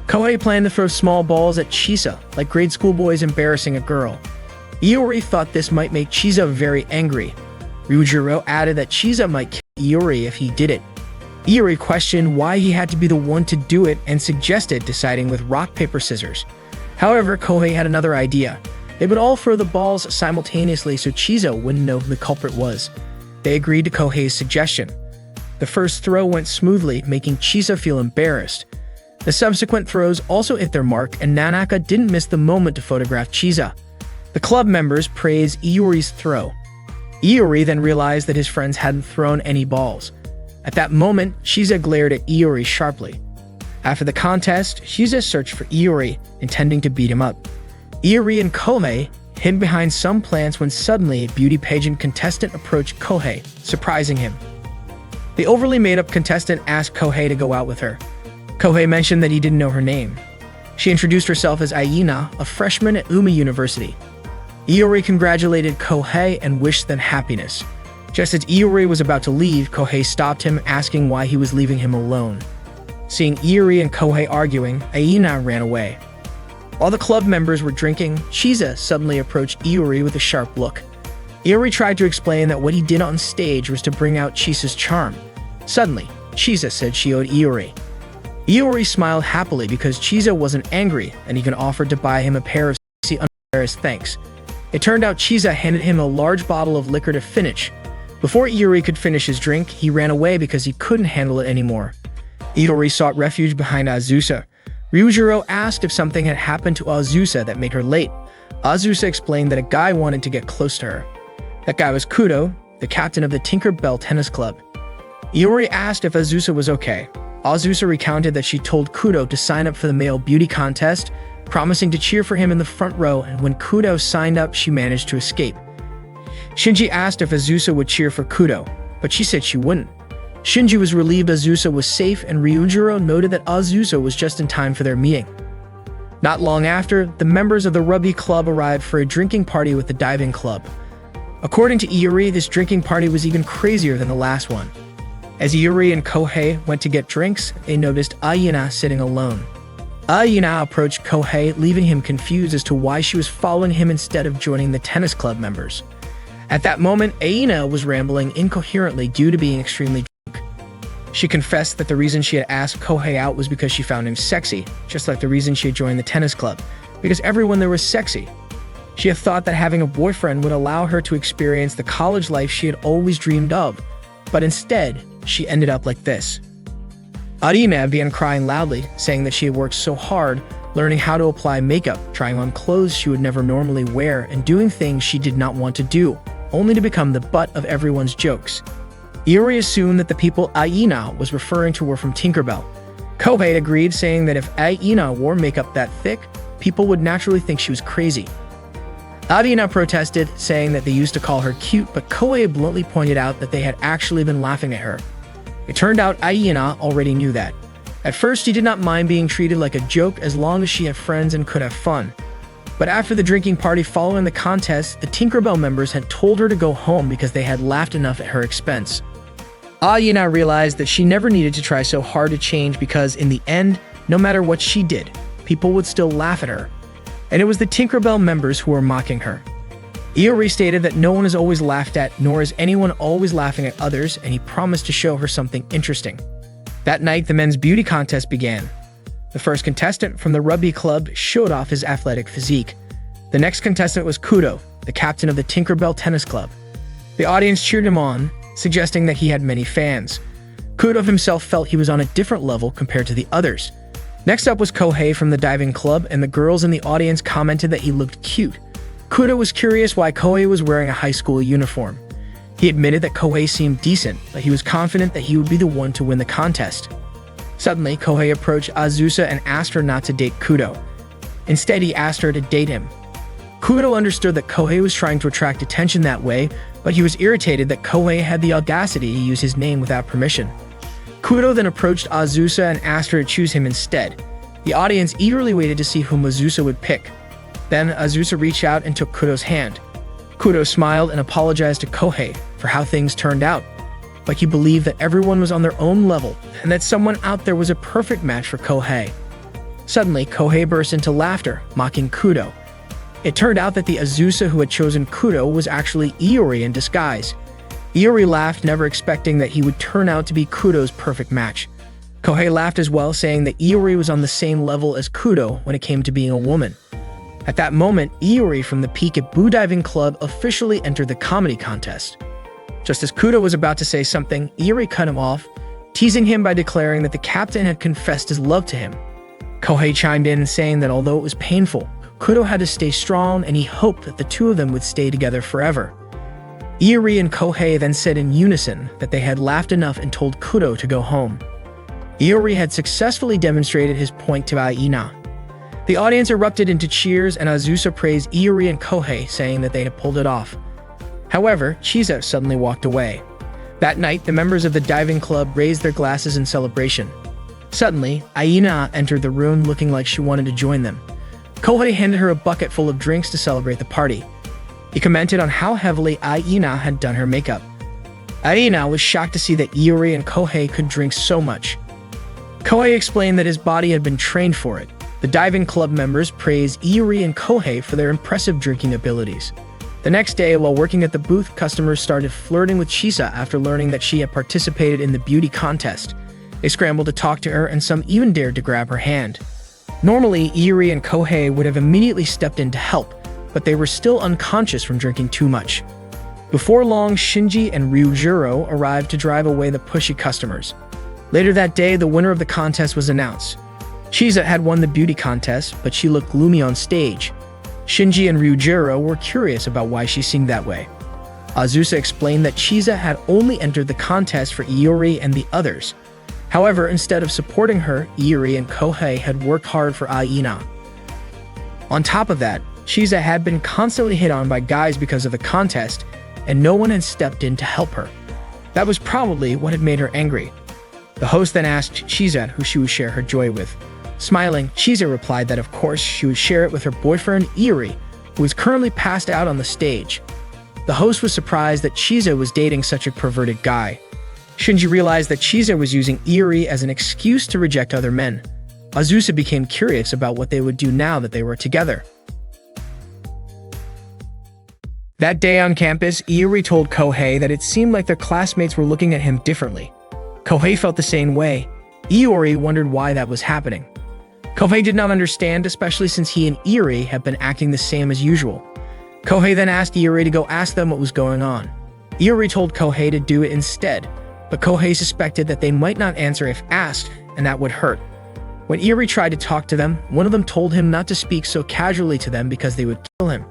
Kohei planned to throw small balls at Chisa, like grade school boys embarrassing a girl. Iori thought this might make Chisa very angry. Ryujiro added that Chisa might kill Iori if he did it. Iori questioned why he had to be the one to do it and suggested deciding with rock, paper, scissors. However, Kohei had another idea. They would all throw the balls simultaneously so Chisa wouldn't know who the culprit was. They agreed to Kohei's suggestion. The first throw went smoothly, making Chisa feel embarrassed. The subsequent throws also hit their mark, and Nanaka didn't miss the moment to photograph Chisa. The club members praised Iori's throw. Iori then realized that his friends hadn't thrown any balls. At that moment, Chisa glared at Iori sharply. After the contest, Chisa searched for Iori, intending to beat him up. Iori and Kohei hid behind some plants when suddenly a beauty pageant contestant approached Kohei, surprising him. The overly made-up contestant asked Kohei to go out with her. Kohei mentioned that he didn't know her name. She introduced herself as Aina, a freshman at Umi University. Iori congratulated Kohei and wished them happiness. Just as Iori was about to leave, Kohei stopped him, asking why he was leaving him alone. Seeing Iori and Kohei arguing, Aina ran away. While the club members were drinking, Chisa suddenly approached Iori with a sharp look. Iori tried to explain that what he did on stage was to bring out Chisa's charm. Suddenly, Chisa said she owed Iori. Iori smiled happily because Chisa wasn't angry and even offered to buy him a pair of sexy underwear as thanks. It turned out Chisa handed him a large bottle of liquor to finish. Before Iori could finish his drink, he ran away because he couldn't handle it anymore. Iori sought refuge behind Azusa. Ryujiro asked if something had happened to Azusa that made her late. Azusa explained that a guy wanted to get close to her. That guy was Kudo, the captain of the Tinker Bell Tennis Club. Iori asked if Azusa was okay. Azusa recounted that she told Kudo to sign up for the male beauty contest, promising to cheer for him in the front row, and when Kudo signed up, she managed to escape. Shinji asked if Azusa would cheer for Kudo, but she said she wouldn't. Shinji was relieved Azusa was safe, and Ryujiro noted that Azusa was just in time for their meeting. Not long after, the members of the Rugby Club arrived for a drinking party with the diving club. According to Iori, this drinking party was even crazier than the last one. As Iori and Kohei went to get drinks, they noticed Aina sitting alone. Aina approached Kohei, leaving him confused as to why she was following him instead of joining the tennis club members. At that moment, Aina was rambling incoherently due to being extremely drunk. She confessed that the reason she had asked Kohei out was because she found him sexy, just like the reason she had joined the tennis club, because everyone there was sexy. She had thought that having a boyfriend would allow her to experience the college life she had always dreamed of, but instead, she ended up like this. Arina began crying loudly, saying that she had worked so hard, learning how to apply makeup, trying on clothes she would never normally wear, and doing things she did not want to do, only to become the butt of everyone's jokes. Iori assumed that the people Aina was referring to were from Tinkerbell. Kohei agreed, saying that if Aina wore makeup that thick, people would naturally think she was crazy. Aina protested, saying that they used to call her cute, but Kohei bluntly pointed out that they had actually been laughing at her. It turned out Aina already knew that. At first, she did not mind being treated like a joke as long as she had friends and could have fun. But after the drinking party following the contest, the Tinkerbell members had told her to go home because they had laughed enough at her expense. Aina realized that she never needed to try so hard to change because, in the end, no matter what she did, people would still laugh at her. And it was the Tinkerbell members who were mocking her. Iori stated that no one is always laughed at, nor is anyone always laughing at others, and he promised to show her something interesting. That night, the men's beauty contest began. The first contestant from the Rugby Club showed off his athletic physique. The next contestant was Kudo, the captain of the Tinkerbell Tennis Club. The audience cheered him on, suggesting that he had many fans. Kudo himself felt he was on a different level compared to the others. Next up was Kohei from the diving club, and the girls in the audience commented that he looked cute. Kudo was curious why Kohei was wearing a high school uniform. He admitted that Kohei seemed decent, but he was confident that he would be the one to win the contest. Suddenly, Kohei approached Azusa and asked her not to date Kudo. Instead, he asked her to date him. Kudo understood that Kohei was trying to attract attention that way, but he was irritated that Kohei had the audacity to use his name without permission. Kudo then approached Azusa and asked her to choose him instead. The audience eagerly waited to see whom Azusa would pick. Then Azusa reached out and took Kudo's hand. Kudo smiled and apologized to Kohei for how things turned out, like he believed that everyone was on their own level and that someone out there was a perfect match for Kohei. Suddenly, Kohei burst into laughter, mocking Kudo. It turned out that the Azusa who had chosen Kudo was actually Iori in disguise. Iori laughed, never expecting that he would turn out to be Kudo's perfect match. Kohei laughed as well, saying that Iori was on the same level as Kudo when it came to being a woman. At that moment, Iori from the Peek-a-Boo Diving Club officially entered the comedy contest. Just as Kudo was about to say something, Iori cut him off, teasing him by declaring that the captain had confessed his love to him. Kohei chimed in, saying that although it was painful, Kudo had to stay strong and he hoped that the two of them would stay together forever. Iori and Kohei then said in unison that they had laughed enough and told Kudo to go home. Iori had successfully demonstrated his point to Aina. The audience erupted into cheers and Azusa praised Iori and Kohei, saying that they had pulled it off. However, Chisa suddenly walked away. That night, the members of the diving club raised their glasses in celebration. Suddenly, Aina entered the room looking like she wanted to join them. Kohei handed her a bucket full of drinks to celebrate the party. He commented on how heavily Aina had done her makeup. Aina was shocked to see that Iori and Kohei could drink so much. Kohei explained that his body had been trained for it. The diving club members praised Iori and Kohei for their impressive drinking abilities. The next day, while working at the booth, customers started flirting with Chisa after learning that she had participated in the beauty contest. They scrambled to talk to her and some even dared to grab her hand. Normally, Iori and Kohei would have immediately stepped in to help, but they were still unconscious from drinking too much. Before long, Shinji and Ryujiro arrived to drive away the pushy customers. Later that day, the winner of the contest was announced. Chisa had won the beauty contest, but she looked gloomy on stage. Shinji and Ryujiro were curious about why she seemed that way. Azusa explained that Chisa had only entered the contest for Iori and the others. However, instead of supporting her, Iori and Kohei had worked hard for Aina. On top of that, Chisa had been constantly hit on by guys because of the contest, and no one had stepped in to help her. That was probably what had made her angry. The host then asked Chisa who she would share her joy with. Smiling, Chisa replied that of course she would share it with her boyfriend Iori, who was currently passed out on the stage. The host was surprised that Chisa was dating such a perverted guy. Shinji realized that Chisa was using Iori as an excuse to reject other men. Azusa became curious about what they would do now that they were together. That day on campus, Iori told Kohei that it seemed like their classmates were looking at him differently. Kohei felt the same way. Iori wondered why that was happening. Kohei did not understand, especially since he and Iori had been acting the same as usual. Kohei then asked Iori to go ask them what was going on. Iori told Kohei to do it instead, but Kohei suspected that they might not answer if asked, and that would hurt. When Iori tried to talk to them, one of them told him not to speak so casually to them because they would kill him.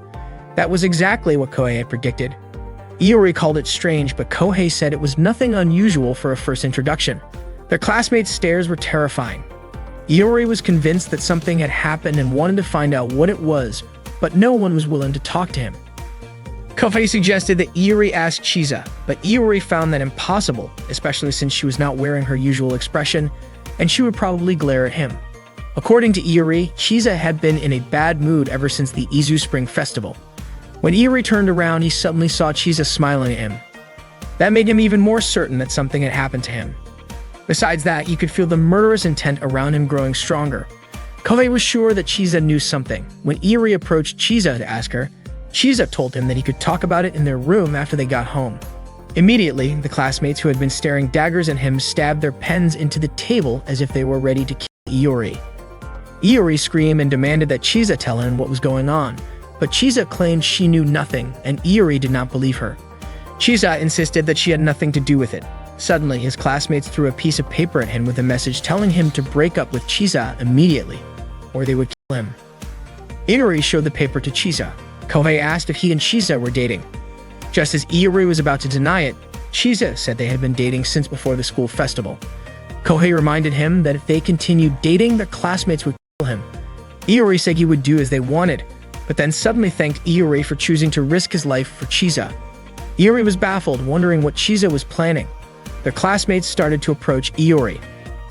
That was exactly what Kohei had predicted. Iori called it strange, but Kohei said it was nothing unusual for a first introduction. Their classmates' stares were terrifying. Iori was convinced that something had happened and wanted to find out what it was, but no one was willing to talk to him. Kohei suggested that Iori ask Chisa, but Iori found that impossible, especially since she was not wearing her usual expression, and she would probably glare at him. According to Iori, Chisa had been in a bad mood ever since the Izu Spring Festival. When Iori turned around, he suddenly saw Chisa smiling at him. That made him even more certain that something had happened to him. Besides that, he could feel the murderous intent around him growing stronger. Kohei was sure that Chisa knew something. When Iori approached Chisa to ask her, Chisa told him that he could talk about it in their room after they got home. Immediately, the classmates who had been staring daggers at him stabbed their pens into the table as if they were ready to kill Iori. Iori screamed and demanded that Chisa tell him what was going on, but Chisa claimed she knew nothing, and Iori did not believe her. Chisa insisted that she had nothing to do with it. Suddenly, his classmates threw a piece of paper at him with a message telling him to break up with Chisa immediately, or they would kill him. Iori showed the paper to Chisa. Kohei asked if he and Chisa were dating. Just as Iori was about to deny it, Chisa said they had been dating since before the school festival. Kohei reminded him that if they continued dating, their classmates would kill him. Iori said he would do as they wanted, but then suddenly thanked Iori for choosing to risk his life for Chisa. Iori was baffled, wondering what Chisa was planning. Their classmates started to approach Iori.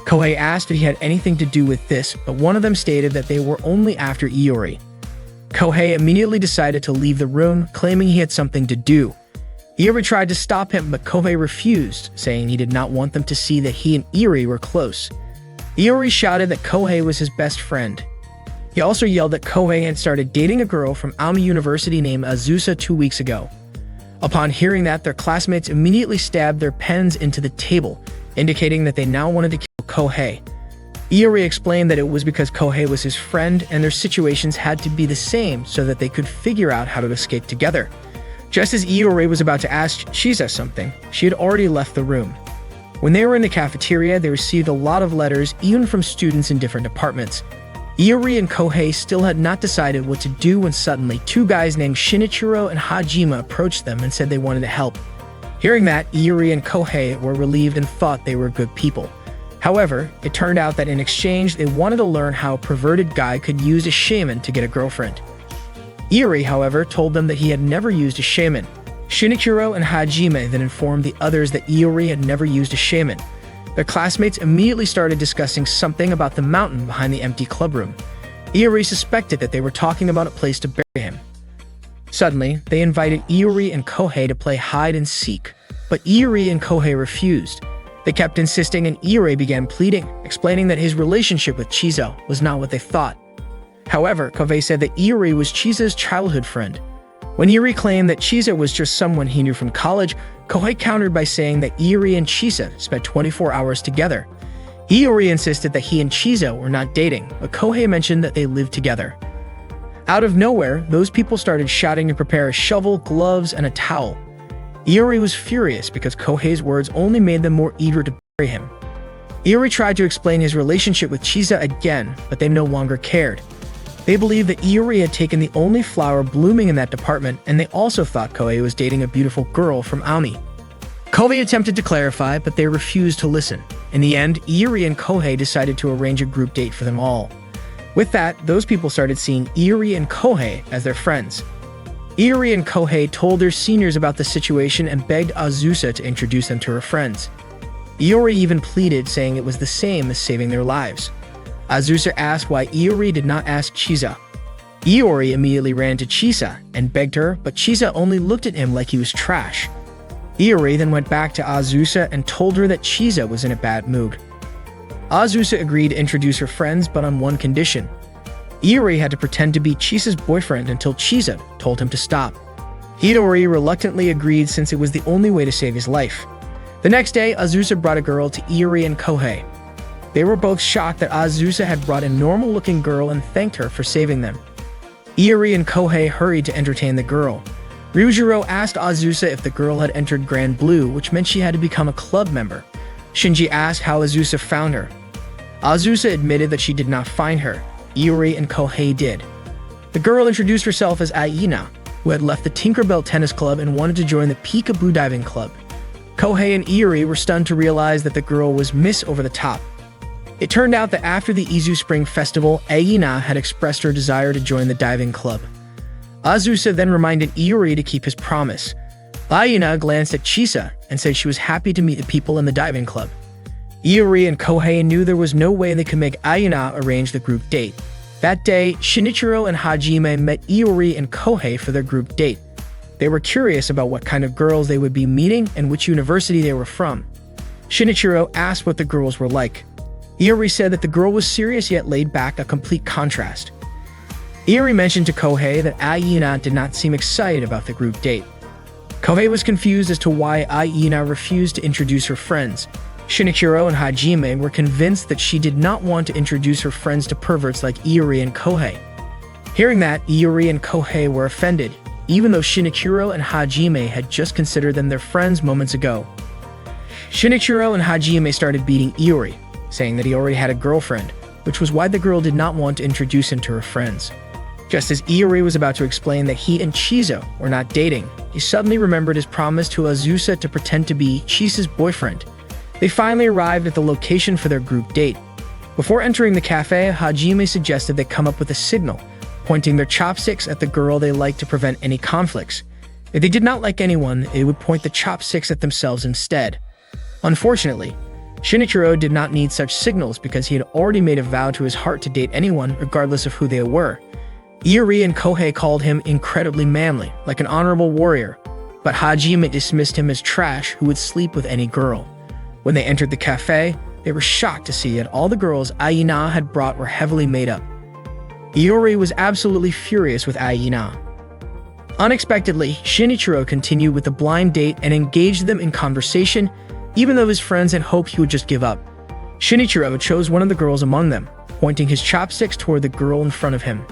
Kohei asked if he had anything to do with this, but one of them stated that they were only after Iori. Kohei immediately decided to leave the room, claiming he had something to do. Iori tried to stop him, but Kohei refused, saying he did not want them to see that he and Iori were close. Iori shouted that Kohei was his best friend. He also yelled that Kohei had started dating a girl from Aomori University named Azusa 2 weeks ago. Upon hearing that, their classmates immediately stabbed their pens into the table, indicating that they now wanted to kill Kohei. Iori explained that it was because Kohei was his friend and their situations had to be the same so that they could figure out how to escape together. Just as Iori was about to ask Chisa something, she had already left the room. When they were in the cafeteria, they received a lot of letters, even from students in different departments. Iori and Kohei still had not decided what to do when suddenly 2 guys named Shinichiro and Hajime approached them and said they wanted to help. Hearing that, Iori and Kohei were relieved and thought they were good people. However, it turned out that in exchange, they wanted to learn how a perverted guy could use a shaman to get a girlfriend. Iori, however, told them that he had never used a shaman. Shinichiro and Hajime then informed the others that Iori had never used a shaman. Their classmates immediately started discussing something about the mountain behind the empty clubroom. Iori suspected that they were talking about a place to bury him. Suddenly, they invited Iori and Kohei to play hide and seek, but Iori and Kohei refused. They kept insisting and Iori began pleading, explaining that his relationship with Chisa was not what they thought. However, Kohei said that Iori was Chisa's childhood friend. When Iori claimed that Chisa was just someone he knew from college, Kohei countered by saying that Iori and Chisa spent 24 hours together. Iori insisted that he and Chisa were not dating, but Kohei mentioned that they lived together. Out of nowhere, those people started shouting to prepare a shovel, gloves, and a towel. Iori was furious because Kohei's words only made them more eager to bury him. Iori tried to explain his relationship with Chisa again, but they no longer cared. They believed that Iori had taken the only flower blooming in that department, and they also thought Kohei was dating a beautiful girl from Aomori. Kohei attempted to clarify, but they refused to listen. In the end, Iori and Kohei decided to arrange a group date for them all. With that, those people started seeing Iori and Kohei as their friends. Iori and Kohei told their seniors about the situation and begged Azusa to introduce them to her friends. Iori even pleaded, saying it was the same as saving their lives. Azusa asked why Iori did not ask Chisa. Iori immediately ran to Chisa and begged her, but Chisa only looked at him like he was trash. Iori then went back to Azusa and told her that Chisa was in a bad mood. Azusa agreed to introduce her friends, but on one condition. Iori had to pretend to be Chisa's boyfriend until Chisa told him to stop. Hidori reluctantly agreed since it was the only way to save his life. The next day, Azusa brought a girl to Iori and Kohei. They were both shocked that Azusa had brought a normal-looking girl and thanked her for saving them. Iori and Kohei hurried to entertain the girl. Ryujiro asked Azusa if the girl had entered Grand Blue, which meant she had to become a club member. Shinji asked how Azusa found her. Azusa admitted that she did not find her. Iori and Kohei did. The girl introduced herself as Aina, who had left the Tinkerbell Tennis Club and wanted to join the Peekaboo Diving Club. Kohei and Iori were stunned to realize that the girl was Miss Over the Top. It turned out that after the Izu Spring Festival, Aina had expressed her desire to join the diving club. Azusa then reminded Iori to keep his promise. Aina glanced at Chisa and said she was happy to meet the people in the diving club. Iori and Kohei knew there was no way they could make Aina arrange the group date. That day, Shinichiro and Hajime met Iori and Kohei for their group date. They were curious about what kind of girls they would be meeting and which university they were from. Shinichiro asked what the girls were like. Iori said that the girl was serious yet laid back, a complete contrast. Iori mentioned to Kohei that Aina did not seem excited about the group date. Kohei was confused as to why Aina refused to introduce her friends. Shinichiro and Hajime were convinced that she did not want to introduce her friends to perverts like Iori and Kohei. Hearing that, Iori and Kohei were offended, even though Shinichiro and Hajime had just considered them their friends moments ago. Shinichiro and Hajime started beating Iori, saying that he already had a girlfriend, which was why the girl did not want to introduce him to her friends. Just as Iori was about to explain that he and Chizo were not dating, he suddenly remembered his promise to Azusa to pretend to be Chisa's boyfriend. They finally arrived at the location for their group date. Before entering the cafe, Hajime suggested they come up with a signal, pointing their chopsticks at the girl they liked to prevent any conflicts. If they did not like anyone, they would point the chopsticks at themselves instead. Unfortunately, Shinichiro did not need such signals because he had already made a vow to his heart to date anyone regardless of who they were. Iori and Kohei called him incredibly manly, like an honorable warrior, but Hajime dismissed him as trash who would sleep with any girl. When they entered the cafe, they were shocked to see that all the girls Aina had brought were heavily made up. Iori was absolutely furious with Aina. Unexpectedly, Shinichiro continued with the blind date and engaged them in conversation, even though his friends had hoped he would just give up. Shinichiro chose one of the girls among them, pointing his chopsticks toward the girl in front of him.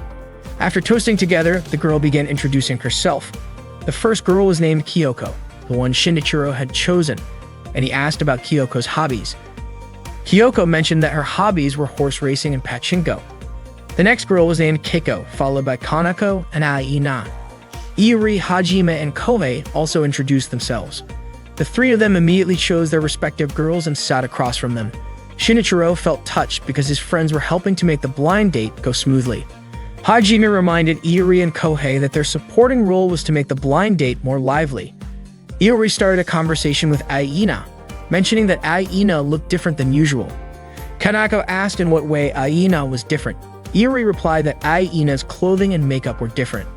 After toasting together, the girl began introducing herself. The first girl was named Kyoko, the one Shinichiro had chosen, and he asked about Kyoko's hobbies. Kyoko mentioned that her hobbies were horse racing and pachinko. The next girl was named Keiko, followed by Kanako and Aina. Iori, Hajime, and Kohei also introduced themselves. The three of them immediately chose their respective girls and sat across from them. Shinichiro felt touched because his friends were helping to make the blind date go smoothly. Hajime reminded Iori and Kohei that their supporting role was to make the blind date more lively. Iori started a conversation with Aina, mentioning that Aina looked different than usual. Kanako asked in what way Aina was different. Iori replied that Aina's clothing and makeup were different.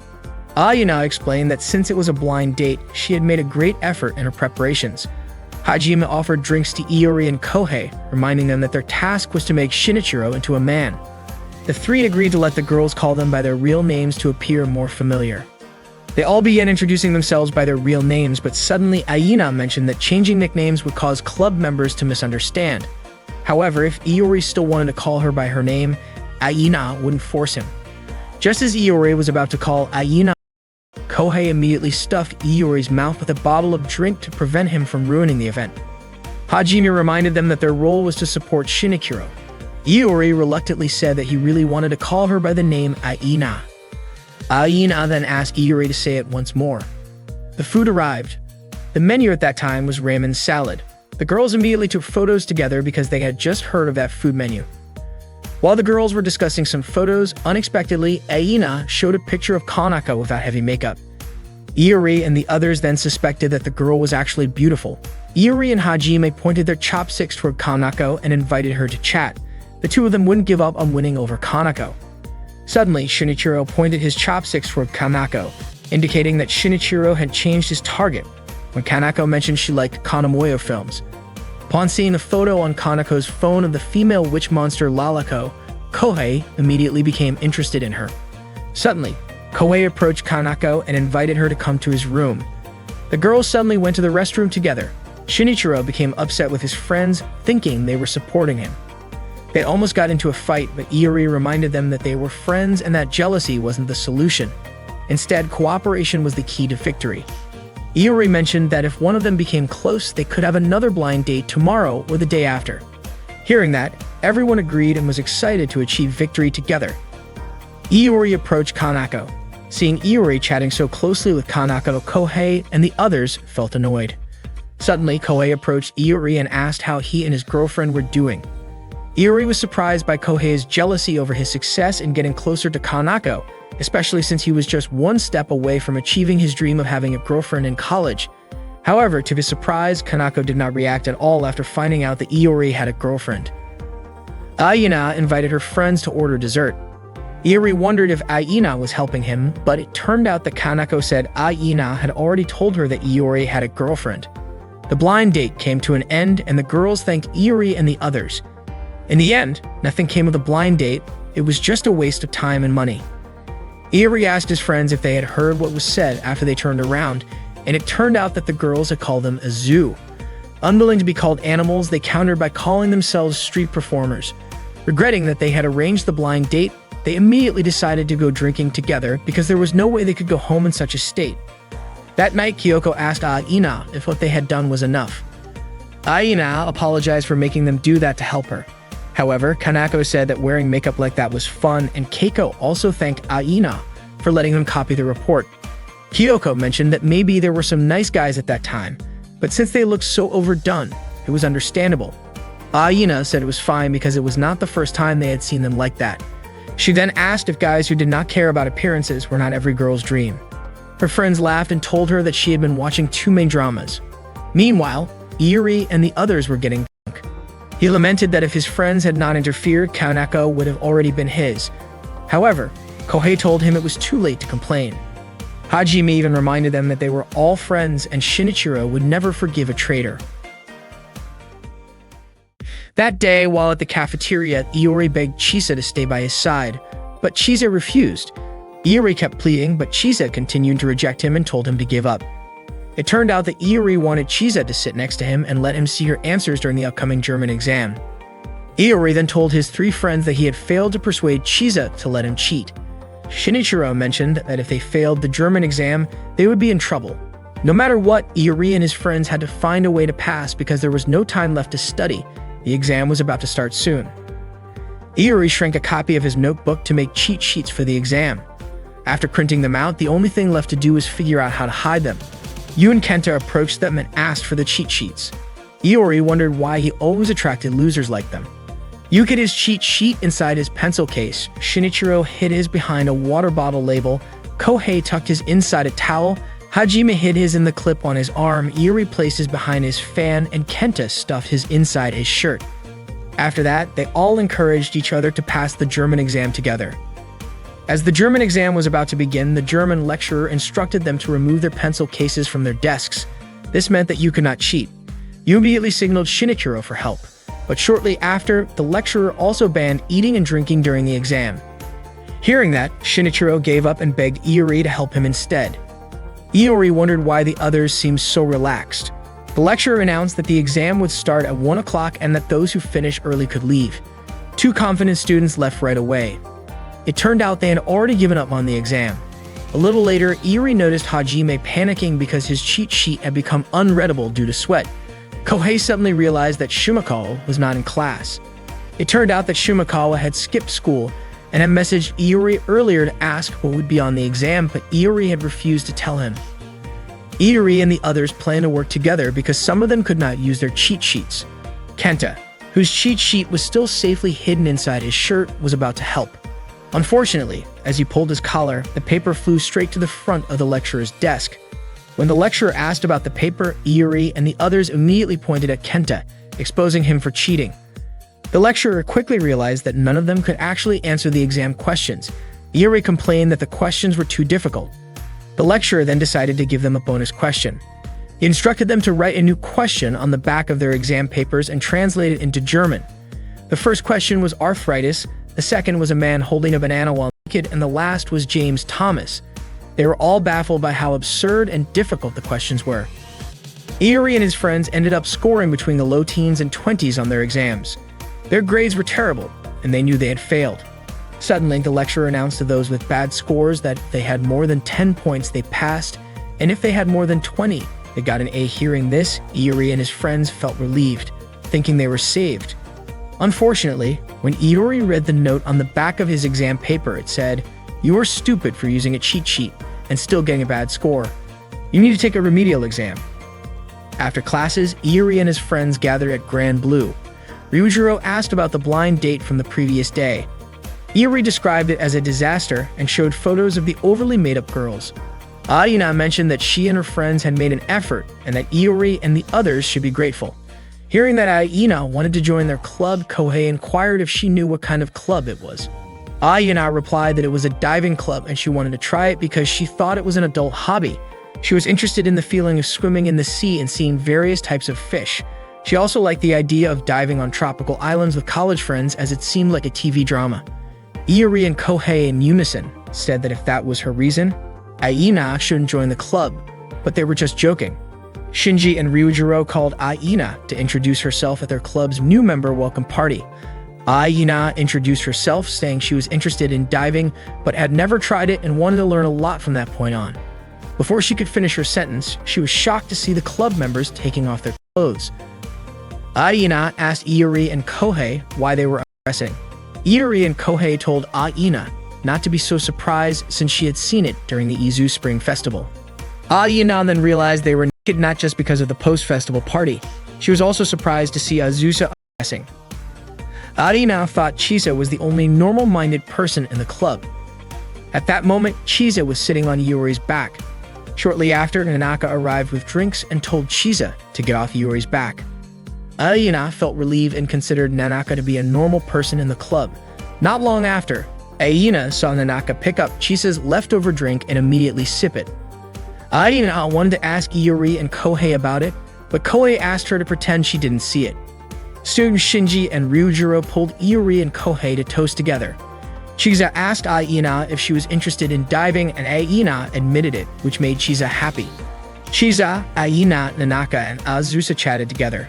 Aina explained that since it was a blind date, she had made a great effort in her preparations. Hajime offered drinks to Iori and Kohei, reminding them that their task was to make Shinichiro into a man. The three agreed to let the girls call them by their real names to appear more familiar. They all began introducing themselves by their real names, but suddenly Aina mentioned that changing nicknames would cause club members to misunderstand. However, if Iori still wanted to call her by her name, Aina wouldn't force him. Just as Iori was about to call Aina, Kohei immediately stuffed Iori's mouth with a bottle of drink to prevent him from ruining the event. Hajime reminded them that their role was to support Shinichiro. Iori reluctantly said that he really wanted to call her by the name Aina. Aina then asked Iori to say it once more. The food arrived. The menu at that time was ramen salad. The girls immediately took photos together because they had just heard of that food menu. While the girls were discussing some photos, unexpectedly, Aina showed a picture of Kanako without heavy makeup. Iori and the others then suspected that the girl was actually beautiful. Iori and Hajime pointed their chopsticks toward Kanako and invited her to chat. The two of them wouldn't give up on winning over Kanako. Suddenly, Shinichiro pointed his chopsticks toward Kanako, indicating that Shinichiro had changed his target when Kanako mentioned she liked Kanamoyo films. Upon seeing a photo on Kanako's phone of the female witch monster Lalako, Kohei immediately became interested in her. Suddenly, Kohei approached Kanako and invited her to come to his room. The girls suddenly went to the restroom together. Shinichiro became upset with his friends, thinking they were supporting him. They almost got into a fight, but Iori reminded them that they were friends and that jealousy wasn't the solution. Instead, cooperation was the key to victory. Iori mentioned that if one of them became close, they could have another blind date tomorrow or the day after. Hearing that, everyone agreed and was excited to achieve victory together. Iori approached Kanako. Seeing Iori chatting so closely with Kanako, Kohei and the others felt annoyed. Suddenly, Kohei approached Iori and asked how he and his girlfriend were doing. Iori was surprised by Kohei's jealousy over his success in getting closer to Kanako, especially since he was just one step away from achieving his dream of having a girlfriend in college. However, to his surprise, Kanako did not react at all after finding out that Iori had a girlfriend. Aina invited her friends to order dessert. Iori wondered if Aina was helping him, but it turned out that Kanako said Aina had already told her that Iori had a girlfriend. The blind date came to an end, and the girls thanked Iori and the others. In the end, nothing came of the blind date. It was just a waste of time and money. Iori asked his friends if they had heard what was said after they turned around, and it turned out that the girls had called them a zoo. Unwilling to be called animals, they countered by calling themselves street performers. Regretting that they had arranged the blind date, they immediately decided to go drinking together because there was no way they could go home in such a state. That night, Kyoko asked Aina if what they had done was enough. Aina apologized for making them do that to help her. However, Kanako said that wearing makeup like that was fun, and Keiko also thanked Aina for letting them copy the report. Kyoko mentioned that maybe there were some nice guys at that time, but since they looked so overdone, it was understandable. Aina said it was fine because it was not the first time they had seen them like that. She then asked if guys who did not care about appearances were not every girl's dream. Her friends laughed and told her that she had been watching too many dramas. Meanwhile, Iori and the others were getting drunk. He lamented that if his friends had not interfered, Kanako would have already been his. However, Kohei told him it was too late to complain. Hajime even reminded them that they were all friends and Shinichiro would never forgive a traitor. That day, while at the cafeteria, Iori begged Chisa to stay by his side, but Chisa refused. Iori kept pleading, but Chisa continued to reject him and told him to give up. It turned out that Iori wanted Chisa to sit next to him and let him see her answers during the upcoming German exam. Iori then told his three friends that he had failed to persuade Chisa to let him cheat. Shinichiro mentioned that if they failed the German exam, they would be in trouble. No matter what, Iori and his friends had to find a way to pass because there was no time left to study. The exam was about to start soon. Iori shrank a copy of his notebook to make cheat sheets for the exam. After printing them out, the only thing left to do was figure out how to hide them. Yu and Kenta approached them and asked for the cheat sheets. Iori wondered why he always attracted losers like them. Yu hid his cheat sheet inside his pencil case. Shinichiro hid his behind a water bottle label. Kohei tucked his inside a towel. Hajime hid his in the clip on his arm. Iori placed his behind his fan, and Kenta stuffed his inside his shirt. After that, they all encouraged each other to pass the German exam together. As the German exam was about to begin, the German lecturer instructed them to remove their pencil cases from their desks. This meant that Yu could not cheat. Yu immediately signaled Shinichiro for help, but shortly after, the lecturer also banned eating and drinking during the exam. Hearing that, Shinichiro gave up and begged Iori to help him instead. Iori wondered why the others seemed so relaxed. The lecturer announced that the exam would start at 1 o'clock and that those who finished early could leave. Two confident students left right away. It turned out they had already given up on the exam. A little later, Iori noticed Hajime panicking because his cheat sheet had become unreadable due to sweat. Kohei suddenly realized that Shumikawa was not in class. It turned out that Shumikawa had skipped school and had messaged Iori earlier to ask what would be on the exam, but Iori had refused to tell him. Iori and the others planned to work together because some of them could not use their cheat sheets. Kenta, whose cheat sheet was still safely hidden inside his shirt, was about to help. Unfortunately, as he pulled his collar, the paper flew straight to the front of the lecturer's desk. When the lecturer asked about the paper, Iori and the others immediately pointed at Kenta, exposing him for cheating. The lecturer quickly realized that none of them could actually answer the exam questions. Iori complained that the questions were too difficult. The lecturer then decided to give them a bonus question. He instructed them to write a new question on the back of their exam papers and translate it into German. The first question was arthritis, the second was a man holding a banana while naked, and the last was James Thomas. They were all baffled by how absurd and difficult the questions were. Iori and his friends ended up scoring between the low teens and 20s on their exams. Their grades were terrible, and they knew they had failed. Suddenly, the lecturer announced to those with bad scores that if they had more than 10 points, they passed, and if they had more than 20, they got an A. Hearing this, Iori and his friends felt relieved, thinking they were saved. Unfortunately, when Iori read the note on the back of his exam paper, it said, "You are stupid for using a cheat sheet and still getting a bad score. You need to take a remedial exam." After classes, Iori and his friends gathered at Grand Blue. Ryujiro asked about the blind date from the previous day. Iori described it as a disaster and showed photos of the overly made-up girls. Aina mentioned that she and her friends had made an effort and that Iori and the others should be grateful. Hearing that Aina wanted to join their club, Kohei inquired if she knew what kind of club it was. Aina replied that it was a diving club and she wanted to try it because she thought it was an adult hobby. She was interested in the feeling of swimming in the sea and seeing various types of fish. She also liked the idea of diving on tropical islands with college friends as it seemed like a TV drama. Iori and Kohei in unison said that if that was her reason, Aina shouldn't join the club, but they were just joking. Shinji and Ryujiro called Aina to introduce herself at their club's new member welcome party. Aina introduced herself, saying she was interested in diving but had never tried it and wanted to learn a lot from that point on. Before she could finish her sentence, she was shocked to see the club members taking off their clothes. Aina asked Iori and Kohei why they were undressing. Iori and Kohei told Aina not to be so surprised since she had seen it during the Izu Spring Festival. Aina then realized they were naked not just because of the post-festival party. She was also surprised to see Azusa undressing. Aina thought Chisa was the only normal-minded person in the club. At that moment, Chisa was sitting on Iori's back. Shortly after, Nanaka arrived with drinks and told Chisa to get off Iori's back. Aina felt relieved and considered Nanaka to be a normal person in the club. Not long after, Aina saw Nanaka pick up Chisa's leftover drink and immediately sip it. Aina wanted to ask Iori and Kohei about it, but Kohei asked her to pretend she didn't see it. Soon, Shinji and Ryujiro pulled Iori and Kohei to toast together. Chisa asked Aina if she was interested in diving, and Aina admitted it, which made Chisa happy. Chisa, Aina, Nanaka, and Azusa chatted together.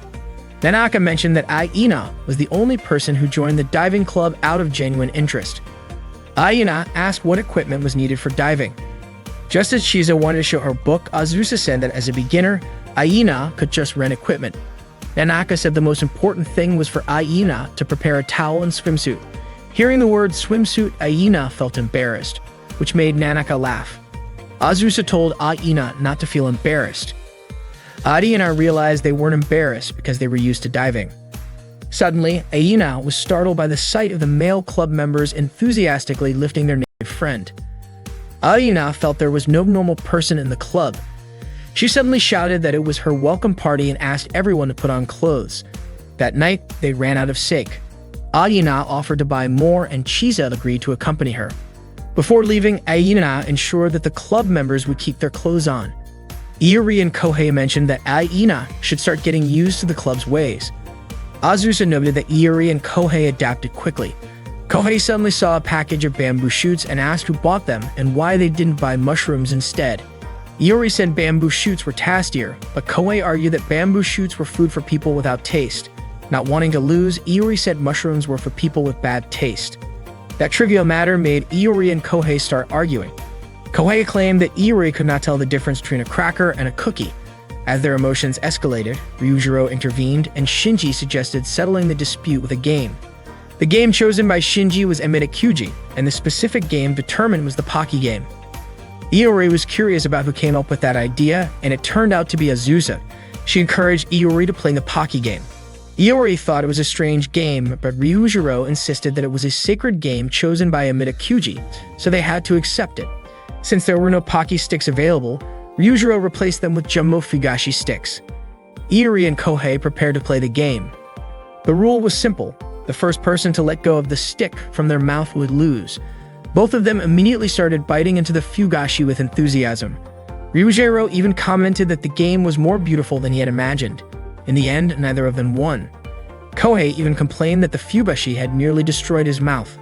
Nanaka mentioned that Aina was the only person who joined the diving club out of genuine interest. Aina asked what equipment was needed for diving. Just as Chisa wanted to show her book, Azusa said that as a beginner, Aina could just rent equipment. Nanaka said the most important thing was for Aina to prepare a towel and swimsuit. Hearing the word swimsuit, Aina felt embarrassed, which made Nanaka laugh. Azusa told Aina not to feel embarrassed. Aina realized they weren't embarrassed because they were used to diving. Suddenly, Aina was startled by the sight of the male club members enthusiastically lifting their naked friend. Aina felt there was no normal person in the club. She suddenly shouted that it was her welcome party and asked everyone to put on clothes. That night, they ran out of sake. Aina offered to buy more and Chisa agreed to accompany her. Before leaving, Aina ensured that the club members would keep their clothes on. Iori and Kohei mentioned that Aina should start getting used to the club's ways. Azusa noted that Iori and Kohei adapted quickly. Kohei suddenly saw a package of bamboo shoots and asked who bought them and why they didn't buy mushrooms instead. Iori said bamboo shoots were tastier, but Kohei argued that bamboo shoots were food for people without taste. Not wanting to lose, Iori said mushrooms were for people with bad taste. That trivial matter made Iori and Kohei start arguing. Kohei claimed that Iori could not tell the difference between a cracker and a cookie. As their emotions escalated, Ryujiro intervened and Shinji suggested settling the dispute with a game. The game chosen by Shinji was Emitakuji, and the specific game determined was the Pocky game. Iori was curious about who came up with that idea, and it turned out to be Azusa. She encouraged Iori to play the Pocky game. Iori thought it was a strange game, but Ryujiro insisted that it was a sacred game chosen by Mitakuji, so they had to accept it. Since there were no Pocky sticks available, Ryujiro replaced them with Jumbo Fugashi sticks. Iori and Kohei prepared to play the game. The rule was simple. The first person to let go of the stick from their mouth would lose. Both of them immediately started biting into the Fugashi with enthusiasm. Ryujiro even commented that the game was more beautiful than he had imagined. In the end, neither of them won. Kohei even complained that the Fugashi had nearly destroyed his mouth.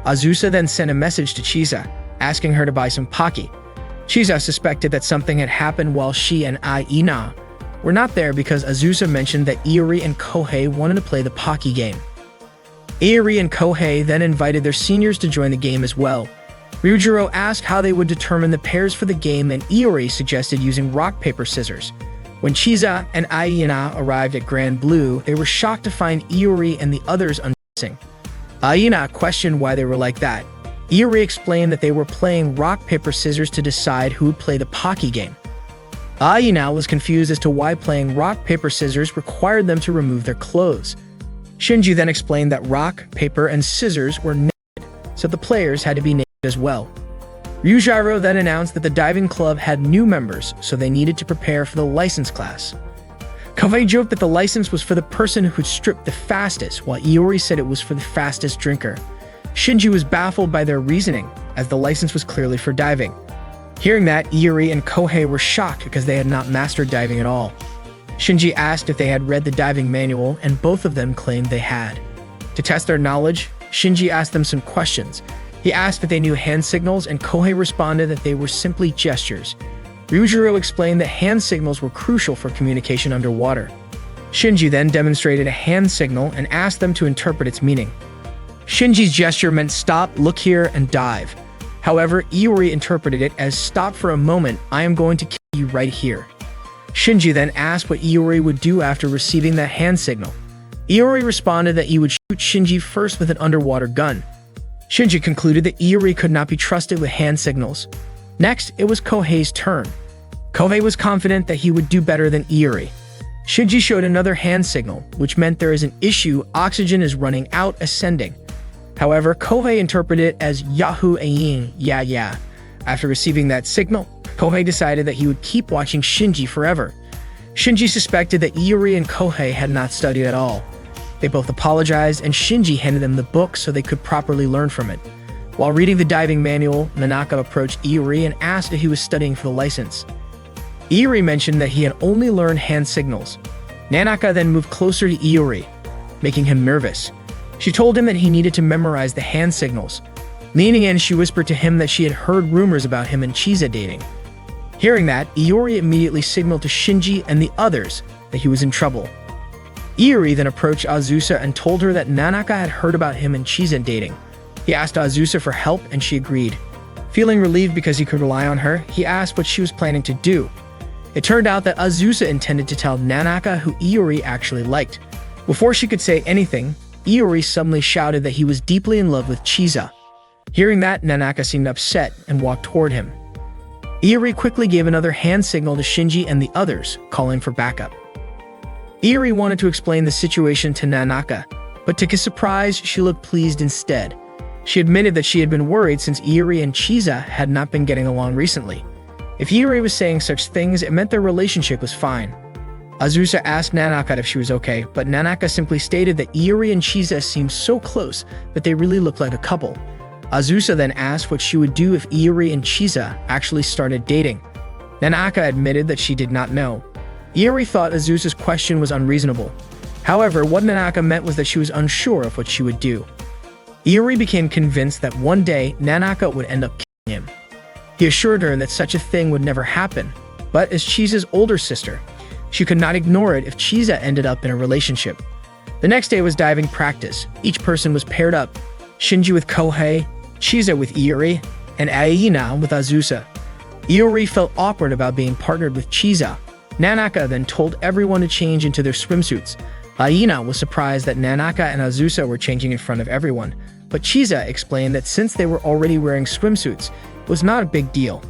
Azusa then sent a message to Chisa, asking her to buy some Pocky. Chisa suspected that something had happened while she and Aina were not there because Azusa mentioned that Iori and Kohei wanted to play the Pocky game. Iori and Kohei then invited their seniors to join the game as well. Ryujiro asked how they would determine the pairs for the game, and Iori suggested using rock, paper, scissors. When Chisa and Aina arrived at Grand Blue, they were shocked to find Iori and the others undressing. Aina questioned why they were like that. Iori explained that they were playing rock, paper, scissors to decide who would play the Pocky game. Aina was confused as to why playing rock, paper, scissors required them to remove their clothes. Shinji then explained that rock, paper, and scissors were naked, so the players had to be naked as well. Ryujiro then announced that the diving club had new members, so they needed to prepare for the license class. Kohei joked that the license was for the person who could strip the fastest, while Iori said it was for the fastest drinker. Shinji was baffled by their reasoning, as the license was clearly for diving. Hearing that, Iori and Kohei were shocked because they had not mastered diving at all. Shinji asked if they had read the diving manual, and both of them claimed they had. To test their knowledge, Shinji asked them some questions. He asked if they knew hand signals, and Kohei responded that they were simply gestures. Ryujiro explained that hand signals were crucial for communication underwater. Shinji then demonstrated a hand signal and asked them to interpret its meaning. Shinji's gesture meant stop, look here, and dive. However, Iori interpreted it as stop for a moment, I am going to kill you right here. Shinji then asked what Iori would do after receiving that hand signal. Iori responded that he would shoot Shinji first with an underwater gun. Shinji concluded that Iori could not be trusted with hand signals. Next, it was Kohei's turn. Kohei was confident that he would do better than Iori. Shinji showed another hand signal, which meant there is an issue, oxygen is running out, ascending. However, Kohei interpreted it as Yahoo Ayin, yeah. After receiving that signal, Kohei decided that he would keep watching Shinji forever. Shinji suspected that Iori and Kohei had not studied at all. They both apologized, and Shinji handed them the book so they could properly learn from it. While reading the diving manual, Nanaka approached Iori and asked if he was studying for the license. Iori mentioned that he had only learned hand signals. Nanaka then moved closer to Iori, making him nervous. She told him that he needed to memorize the hand signals. Leaning in, she whispered to him that she had heard rumors about him and Chisa dating. Hearing that, Iori immediately signaled to Shinji and the others that he was in trouble. Iori then approached Azusa and told her that Nanaka had heard about him and Chisa dating. He asked Azusa for help, and she agreed. Feeling relieved because he could rely on her, he asked what she was planning to do. It turned out that Azusa intended to tell Nanaka who Iori actually liked. Before she could say anything, Iori suddenly shouted that he was deeply in love with Chisa. Hearing that, Nanaka seemed upset and walked toward him. Iori quickly gave another hand signal to Shinji and the others, calling for backup. Iori wanted to explain the situation to Nanaka, but to his surprise, she looked pleased instead. She admitted that she had been worried since Iori and Chisa had not been getting along recently. If Iori was saying such things, it meant their relationship was fine. Azusa asked Nanaka if she was okay, but Nanaka simply stated that Iori and Chisa seemed so close that they really looked like a couple. Azusa then asked what she would do if Iori and Chisa actually started dating. Nanaka admitted that she did not know. Iori thought Azusa's question was unreasonable. However, what Nanaka meant was that she was unsure of what she would do. Iori became convinced that one day Nanaka would end up killing him. He assured her that such a thing would never happen, but as Chisa's older sister, she could not ignore it if Chisa ended up in a relationship. The next day was diving practice. Each person was paired up, Shinji with Kohei, Chisa with Iori, and Aina with Azusa. Iori felt awkward about being partnered with Chisa. Nanaka then told everyone to change into their swimsuits. Aina was surprised that Nanaka and Azusa were changing in front of everyone, but Chisa explained that since they were already wearing swimsuits, it was not a big deal.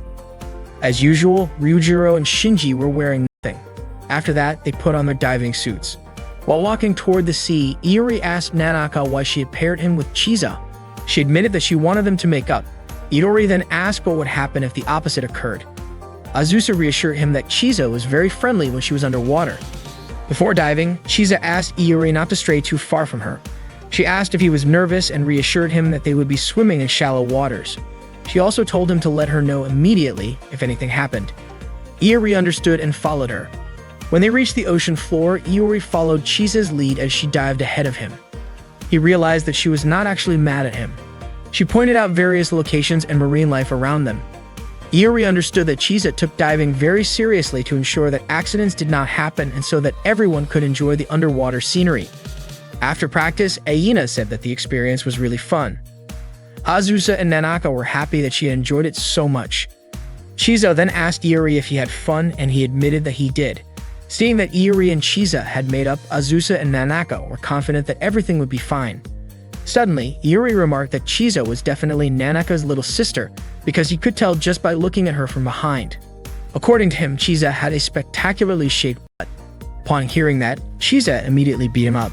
As usual, Ryujiro and Shinji were wearing nothing. After that, they put on their diving suits. While walking toward the sea, Iori asked Nanaka why she had paired him with Chisa. She admitted that she wanted them to make up. Itadori then asked what would happen if the opposite occurred. Azusa reassured him that Chisa was very friendly when she was underwater. Before diving, Chisa asked Iori not to stray too far from her. She asked if he was nervous and reassured him that they would be swimming in shallow waters. She also told him to let her know immediately if anything happened. Iori understood and followed her. When they reached the ocean floor, Iori followed Chisa's lead as she dived ahead of him. He realized that she was not actually mad at him. She pointed out various locations and marine life around them. Iori understood that Chisa took diving very seriously to ensure that accidents did not happen and so that everyone could enjoy the underwater scenery. After practice, Aina said that the experience was really fun. Azusa and Nanaka were happy that she had enjoyed it so much. Chisa then asked Iori if he had fun, and he admitted that he did. Seeing that Iori and Chisa had made up, Azusa and Nanaka were confident that everything would be fine. Suddenly, Iori remarked that Chisa was definitely Nanaka's little sister because he could tell just by looking at her from behind. According to him, Chisa had a spectacularly shaped butt. Upon hearing that, Chisa immediately beat him up.